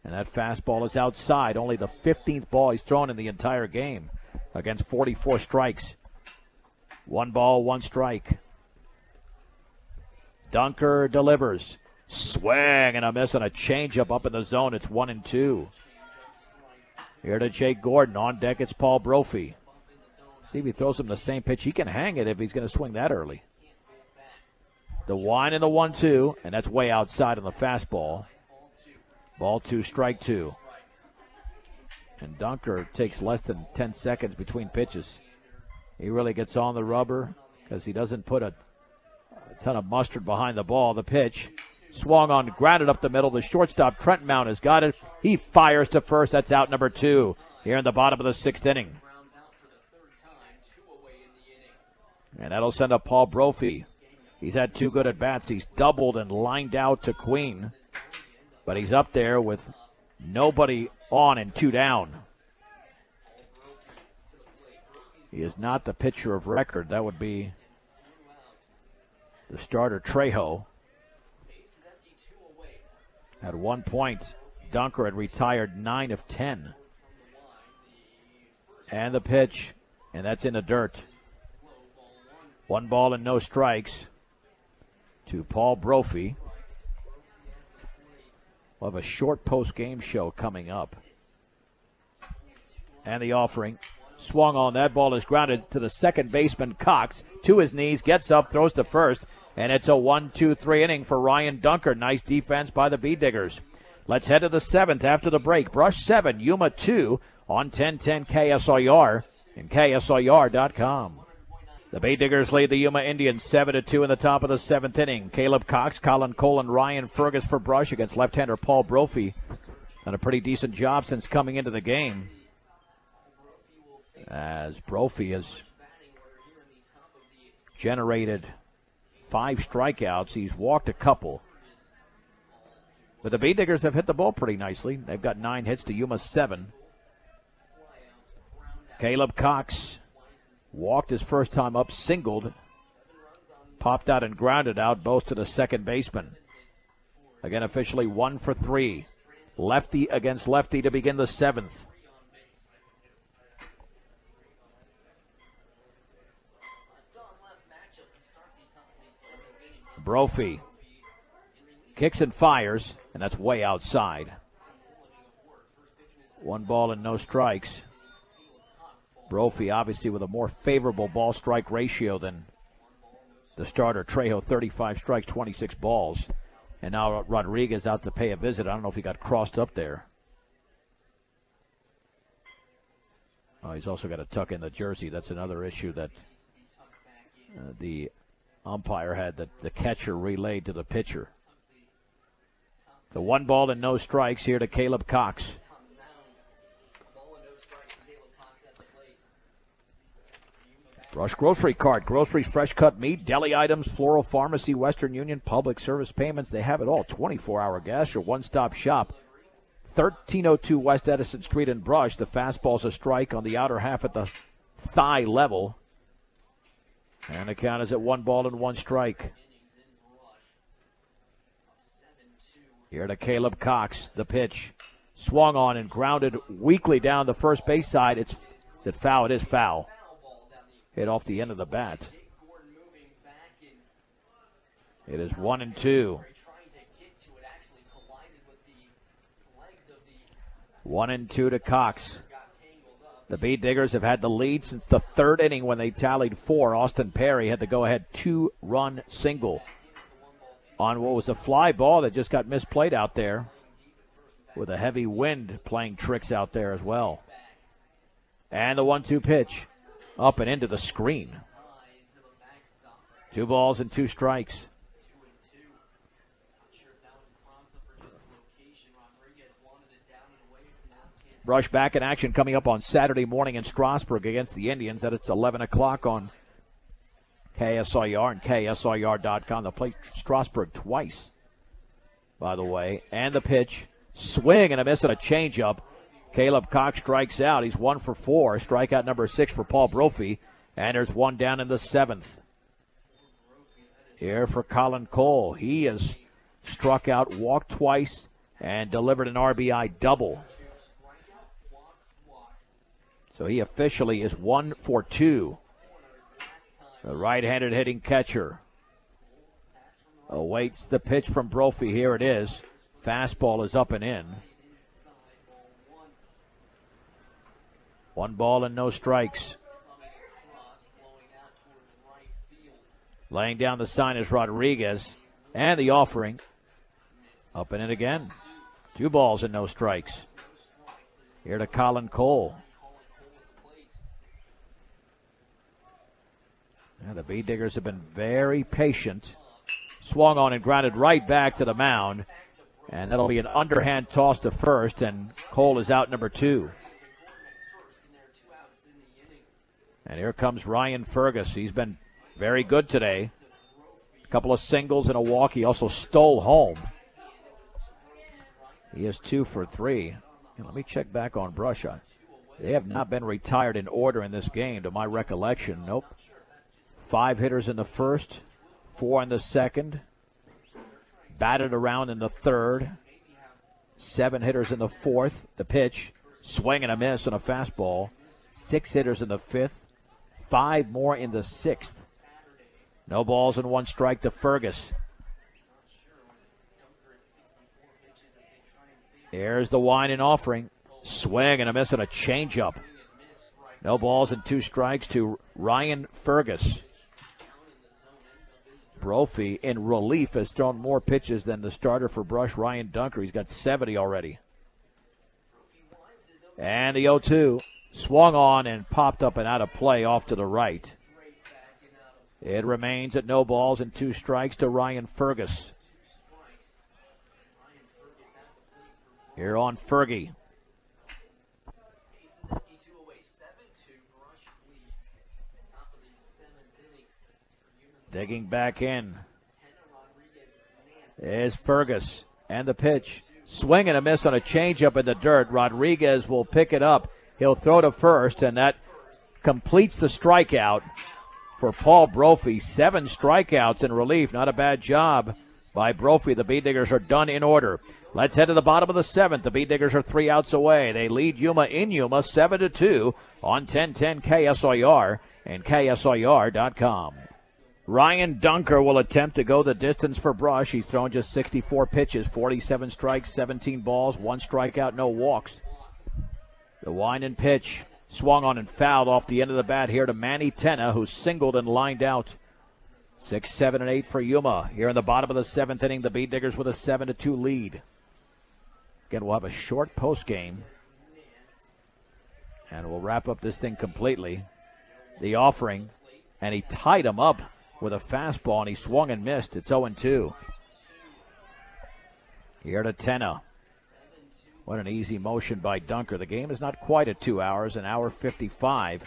And that fastball is outside. Only the 15th ball he's thrown in the entire game against 44 strikes. 1 ball, 1 strike. Dunker delivers. Swing and a miss on a changeup up in the zone. It's 1-2. Here to Jake Gordon. On deck, it's Paul Brophy. See if he throws him the same pitch. He can hang it if he's going to swing that early. The wine and the 1-2, and that's way outside on the fastball. Ball 2, strike 2. And Dunker takes less than 10 seconds between pitches. He really gets on the rubber because he doesn't put a ton of mustard behind the ball. The pitch swung on, grounded up the middle. The shortstop, Trent Mount, has got it. He fires to first. That's out number 2 here in the bottom of the 6th inning. And that'll send up Paul Brophy. He's had 2 good at-bats. He's doubled and lined out to Queen. But he's up there with nobody on and 2 down. He is not the pitcher of record. That would be the starter, Trejo. At one point, Dunker had retired 9 of 10. And the pitch, and that's in the dirt. 1 ball and no strikes to Paul Brophy. We'll have a short post-game show coming up. And the offering. Swung on. That ball is grounded to the second baseman, Cox. To his knees, gets up, throws to first. And it's a 1-2-3 inning for Ryan Dunker. Nice defense by the Bee Diggers. Let's head to the 7th after the break. Brush 7, Yuma 2 on 1010 KSIR and KSIR.com. The Bee Diggers lead the Yuma Indians 7-2 in the top of the 7th inning. Caleb Cox, Colin Cole, and Ryan Fergus for Brush against left-hander Paul Brophy. Done a pretty decent job since coming into the game, as Brophy has generated 5 strikeouts. He's walked a couple. But the Bee Diggers have hit the ball pretty nicely. They've got 9 hits to Yuma's 7. Caleb Cox walked his first time up, singled, popped out and grounded out, both to the second baseman. Again, officially 1 for 3. Lefty against lefty to begin the 7th. Brophy kicks and fires, and that's way outside. 1 ball and no strikes. Brophy obviously with a more favorable ball-strike ratio than the starter, Trejo, 35 strikes, 26 balls. And now Rodriguez out to pay a visit. I don't know if he got crossed up there. Oh, he's also got to tuck in the jersey. That's another issue that the umpire had, that the catcher relayed to the pitcher. The 1 ball and no strikes here to Caleb Cox. Brush Grocery Cart. Groceries, fresh cut meat, deli items, floral, pharmacy, Western Union, public service payments. They have it all. 24-hour gas, your one-stop shop. 1302 West Edison Street in Brush. The fastball's a strike on the outer half at the thigh level. And the count is at 1 ball and 1 strike. Here to Caleb Cox. The pitch. Swung on and grounded weakly down the first base side. Is it foul? It is foul. Hit off the end of the bat. It is 1-2. 1-2 to Cox. The Bee Diggers have had the lead since the 3rd inning when they tallied 4. Austin Perry had the go-ahead 2-run single on what was a fly ball that just got misplayed out there, with a heavy wind playing tricks out there as well. And the 1-2 pitch. Up and into the screen. 2 balls and 2 strikes. Brush back in action coming up on Saturday morning in Strasburg against the Indians. That it's 11 o'clock on KSIR and KSIR.com. They'll play Strasburg twice, by the way. And the pitch. Swing and a miss and a changeup. Caleb Cox strikes out. He's 1 for 4. Strikeout number 6 for Paul Brophy. And there's 1 down in the 7th. Here for Colin Cole. He has struck out, walked twice, and delivered an RBI double. So he officially is 1 for 2. The right-handed hitting catcher awaits the pitch from Brophy. Here it is. Fastball is up and in. 1 ball and no strikes. Laying down the sign is Rodriguez. And the offering. Up and in again. 2 balls and no strikes. Here to Colin Cole. And the Bee Diggers have been very patient. Swung on and grounded right back to the mound. And that'll be an underhand toss to first. And Cole is out number 2. And here comes Ryan Fergus. He's been very good today. A couple of singles and a walk. He also stole home. He is 2 for 3. And let me check back on Brush. They have not been retired in order in this game, to my recollection. Nope. 5 hitters in the first, 4 in the second. Batted around in the 3rd. 7 hitters in the 4th. The pitch. Swing and a miss on a fastball. 6 hitters in the 5th. 5 more in the 6th. No balls and 1 strike to Fergus. Here's the wind and offering. Swing and a miss and a changeup. No balls and 2 strikes to Ryan Fergus. Brophy, in relief, has thrown more pitches than the starter for Brush, Ryan Dunker. He's got 70 already. And the 0-2. Swung on and popped up and out of play off to the right. It remains at no balls and 2 strikes to Ryan Fergus. Here on Fergie. Digging back in is Fergus. And the pitch. Swing and a miss on a changeup in the dirt. Rodriguez will pick it up. He'll throw to first, and that completes the strikeout for Paul Brophy. 7 strikeouts in relief. Not a bad job by Brophy. The Bee Diggers are done in order. Let's head to the bottom of the 7th. The Bee Diggers are 3 outs away. They lead Yuma in Yuma 7-2 on 1010 KSIR and KSIR.com. Ryan Dunker will attempt to go the distance for Brush. He's thrown just 64 pitches, 47 strikes, 17 balls, 1 strikeout, no walks. The wind and pitch. Swung on and fouled off the end of the bat here to Manny Tenna, who singled and lined out. 6, 7, and 8 for Yuma. Here in the bottom of the 7th inning, the Bee Diggers with a 7-2 lead. Again, we'll have a short post game And we'll wrap up this thing completely. The offering, and he tied him up with a fastball, and he swung and missed. It's 0-2. Here to Tenna. What an easy motion by Dunker. The game is not quite at 2 hours, an hour 55.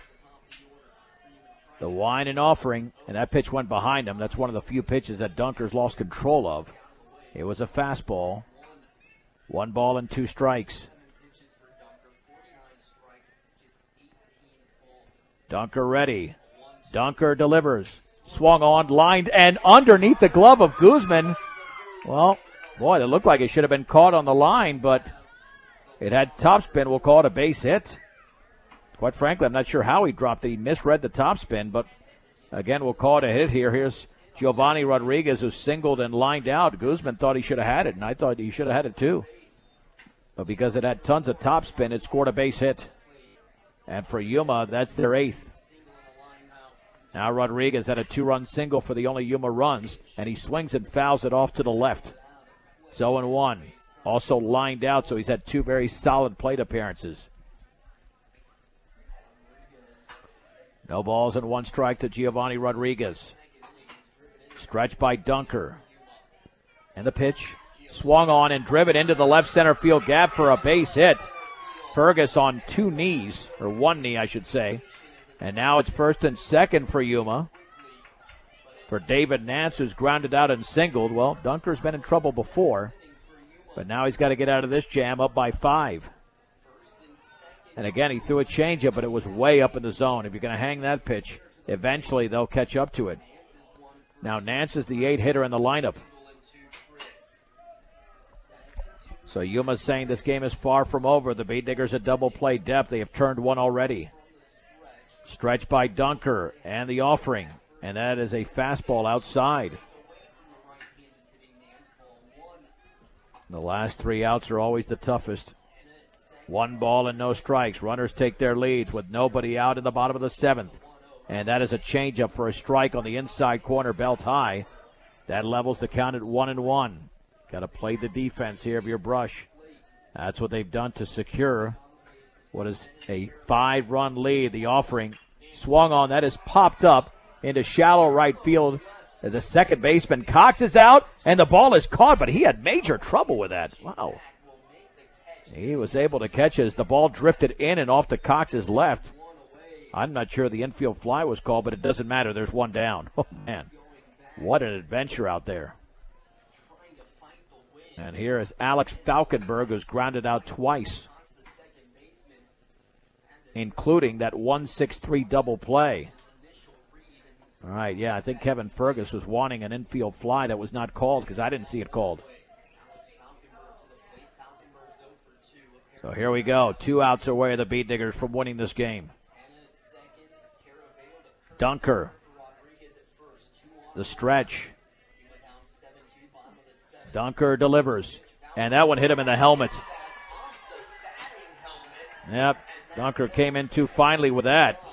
The wine and offering, and that pitch went behind him. That's one of the few pitches that Dunker's lost control of. It was a fastball. 1 ball and 2 strikes. Dunker ready. Dunker delivers. Swung on, lined, and underneath the glove of Guzman. Well, boy, it looked like it should have been caught on the line, but it had topspin. We'll call it a base hit. Quite frankly, I'm not sure how he dropped it. He misread the topspin, but again, we'll call it a hit here. Here's Giovanni Rodriguez, who singled and lined out. Guzman thought he should have had it, and I thought he should have had it too. But because it had tons of topspin, it scored a base hit. And for Yuma, that's their 8th. Now Rodriguez had a 2-run single for the only Yuma runs, and he swings and fouls it off to the left. 0-1. Also lined out, so he's had 2 very solid plate appearances. No balls and 1 strike to Giovanni Rodriguez. Stretched by Dunker. And the pitch swung on and driven into the left center field gap for a base hit. Fergus on 2 knees, or 1 knee, I should say. And now it's first and second for Yuma. For David Nance, who's grounded out and singled. Well, Dunker's been in trouble before, but now he's got to get out of this jam up by 5. And again, he threw a changeup, but it was way up in the zone. If you're going to hang that pitch, eventually they'll catch up to it. Now Nance is the 8 hitter in the lineup. So Yuma's saying this game is far from over. The Beat Diggers at double play depth. They have turned 1 already. Stretched by Dunker and the offering. And that is a fastball outside. The last 3 outs are always the toughest. 1 ball and no strikes. Runners take their leads with nobody out in the bottom of the 7th. And that is a changeup for a strike on the inside corner, belt high. That levels the count at 1-1. Got to play the defense here of your brush. That's what they've done to secure what is a 5-run lead. The offering swung on. That is popped up into shallow right field. The second baseman, Cox, is out, and the ball is caught, but he had major trouble with that. Wow. He was able to catch as the ball drifted in and off to Cox's left. I'm not sure the infield fly was called, but it doesn't matter. There's 1 down. Oh, man. What an adventure out there. And here is Alex Falkenberg, who's grounded out twice, including that 1-6-3 double play. All right, yeah, I think Kevin Fergus was wanting an infield fly that was not called because I didn't see it called. So here we go. 2 outs away are the Beat Diggers from winning this game. Dunker. The stretch. Dunker delivers. And that one hit him in the helmet. Yep, Dunker came in too finely with that.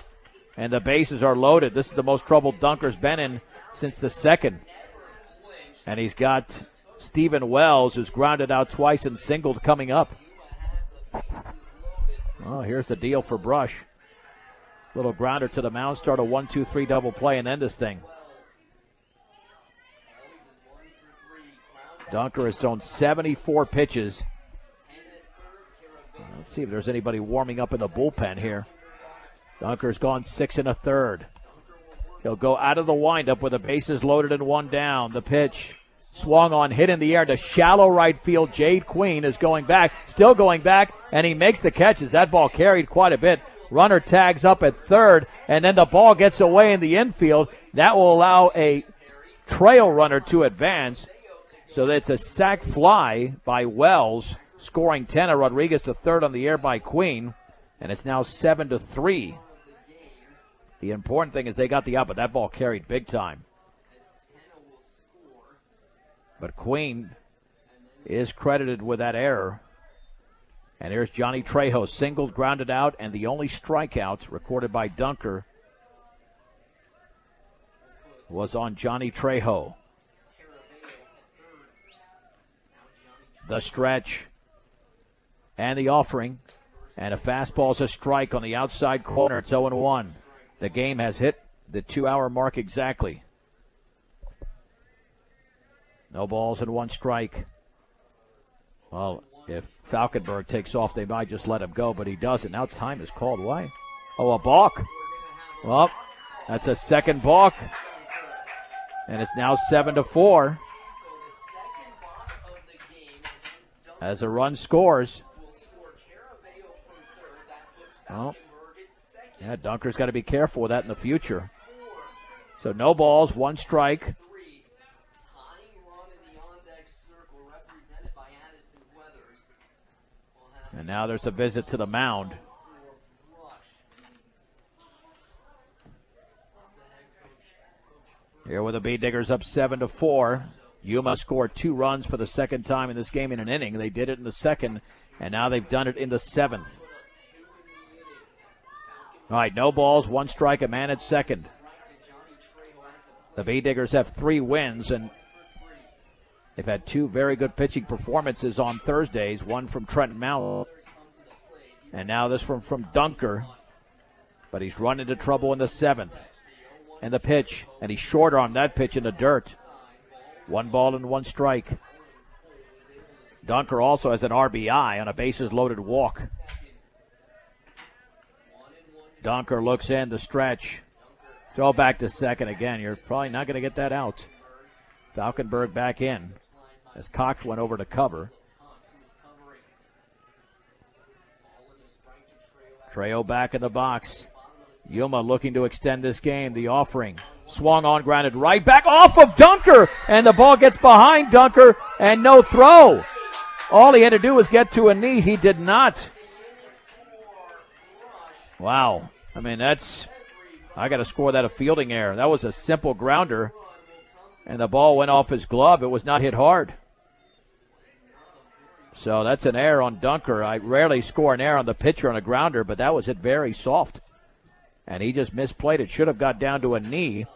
And the bases are loaded. This is the most trouble Dunker's been in since the 2nd. And he's got Stephen Wells, who's grounded out twice and singled, coming up. Oh, here's the deal for Brush. Little grounder to the mound, start a 1-2-3 double play, and end this thing. Dunker has thrown 74 pitches. Let's see if there's anybody warming up in the bullpen here. Dunker's gone 6 1/3. He'll go out of the windup with the bases loaded and 1 down. The pitch swung on, hit in the air to shallow right field. Jade Queen is going back, still going back, and he makes the catches. That ball carried quite a bit. Runner tags up at 3rd, and then the ball gets away in the infield. That will allow a trail runner to advance. So that's a sac fly by Wells, scoring 10. Rodriguez to 3rd on the air by Queen, and it's now 7-3. The important thing is they got the out, but that ball carried big time. But Queen is credited with that error. And here's Johnny Trejo, singled, grounded out, and the only strikeout recorded by Dunker was on Johnny Trejo. The stretch and the offering. And a fastball's a strike on the outside corner. It's 0-1. The game has hit the 2-hour mark exactly. No balls and 1 strike. Well, if Falkenberg takes off, they might just let him go, but he doesn't. Now time is called. Why? Oh, a balk. Well, that's a second balk. And it's now 7-4. As a run scores. Well, yeah, Dunker's got to be careful with that in the future. So no balls, 1 strike. And now there's a visit to the mound. Here with the Bee Diggers up 7-4. Yuma scored 2 runs for the second time in this game in an inning. They did it in the second, and now they've done it in the 7th. All right, no balls, 1 strike, a man at second. The Bee Diggers have 3 wins, and they've had 2 very good pitching performances on Thursdays, one from Trent Mount, and now this from Dunker. But he's run into trouble in the 7th. And the pitch, and he short-armed that pitch in the dirt. 1 ball and 1 strike. Dunker also has an RBI on a bases-loaded walk. Dunker looks in the stretch. Throw back to second again. You're probably not going to get that out. Falkenberg back in as Cox went over to cover. Trejo back in the box. Yuma looking to extend this game. The offering. Swung on, grounded right back off of Dunker. And the ball gets behind Dunker and no throw. All he had to do was get to a knee. He did not. Wow. I mean, I got to score that a fielding error. That was a simple grounder. And the ball went off his glove. It was not hit hard. So that's an error on Dunker. I rarely score an error on the pitcher on a grounder, but that was hit very soft. And he just misplayed it. Should have got down to a knee.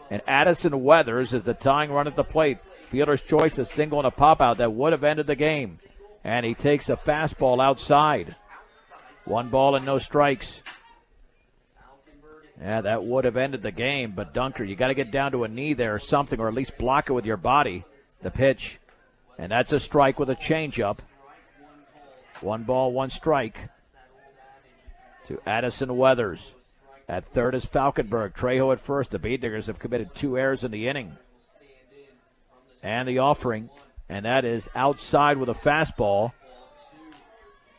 And Addison Weathers is the tying run at the plate. Fielder's choice, a single and a pop-out that would have ended the game. And he takes a fastball outside. 1 ball and no strikes. Yeah, that would have ended the game. But Dunker, you got to get down to a knee there or something, or at least block it with your body. The pitch. And that's a strike with a changeup. 1 ball, 1 strike to Addison Weathers. At third is Falkenberg. Trejo at first. The Bee Diggers have committed 2 errors in the inning. And the offering. And that is outside with a fastball.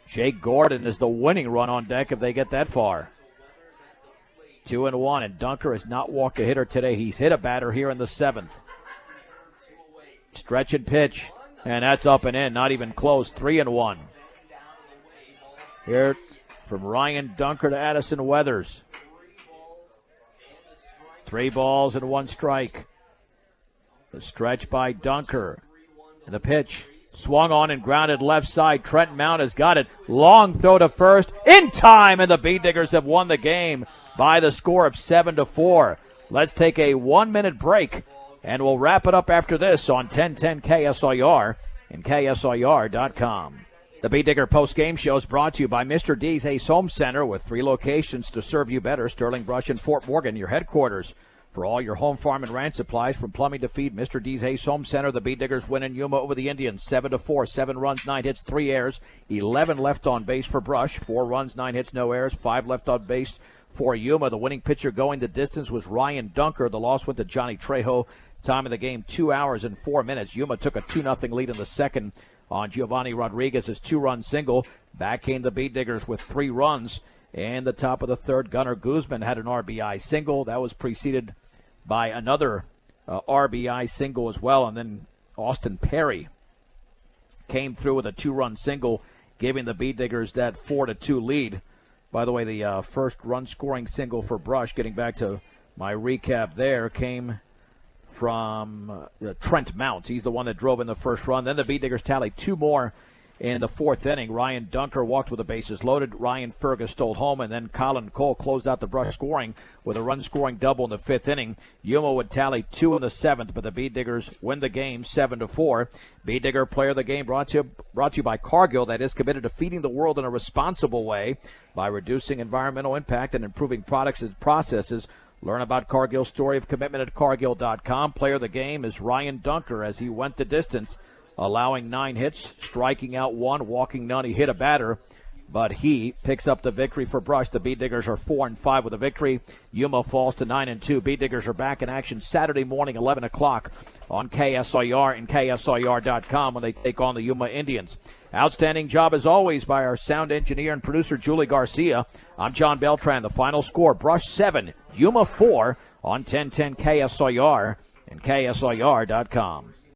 Jake Gordon is the winning run on deck if they get that far. 2-1. And Dunker has not walked a hitter today. He's hit a batter here in the 7th. Stretch and pitch. And that's up and in. Not even close. 3-1. Here from Ryan Dunker to Addison Weathers. 3 balls and 1 strike. The stretch by Dunker. And the pitch swung on and grounded left side. Trent Mount has got it. Long throw to first. In time, and the Bee Diggers have won the game by the score of 7-4. Let's take a 1-minute break, and we'll wrap it up after this on 1010 KSIR and KSIR.com. The Bee Digger post-game show is brought to you by Mr. D's Ace Home Center with 3 locations to serve you better. Sterling Brush and Fort Morgan, your headquarters. For all your home, farm, and ranch supplies, from plumbing to feed, Mr. D's Ace Home Center. The Bee Diggers win in Yuma over the Indians, 7-4. 7 runs, 9 hits, 3 errors. 11 left on base for Brush. 4 runs, 9 hits, no errors. 5 left on base for Yuma. The winning pitcher going the distance was Ryan Dunker. The loss went to Johnny Trejo. Time of the game, 2 hours and 4 minutes. Yuma took a 2-0 lead in the second on Giovanni Rodriguez's 2-run single. Back came the Bee Diggers with 3 runs. And the top of the third, Gunnar Guzman had an RBI single. That was preceded by another RBI single as well. And then Austin Perry came through with a 2-run single, giving the Bee Diggers that 4-2 lead. By the way, the first run-scoring single for Brush, getting back to my recap there, came from Trent Mounts. He's the one that drove in the first run. Then the Bee Diggers tallied 2 more in the fourth inning. Ryan Dunker walked with the bases loaded. Ryan Fergus stole home, and then Colin Cole closed out the Brush scoring with a run-scoring double in the fifth inning. Yuma would tally 2 in the seventh, but the Bee Diggers win the game 7-4. Bee Digger Player of the Game brought to you by Cargill, that is committed to feeding the world in a responsible way by reducing environmental impact and improving products and processes. Learn about Cargill's story of commitment at Cargill.com. Player of the Game is Ryan Dunker as he went the distance, allowing 9 hits, striking out 1, walking none. He hit a batter, but he picks up the victory for Brush. The Bee Diggers are 4-5 with a victory. Yuma falls to 9-2. Bee Diggers are back in action Saturday morning, 11 o'clock on KSIR and KSIR.com when they take on the Yuma Indians. Outstanding job, as always, by our sound engineer and producer, Julie Garcia. I'm John Beltran. The final score, Brush 7, Yuma 4 on 1010 KSIR and KSIR.com.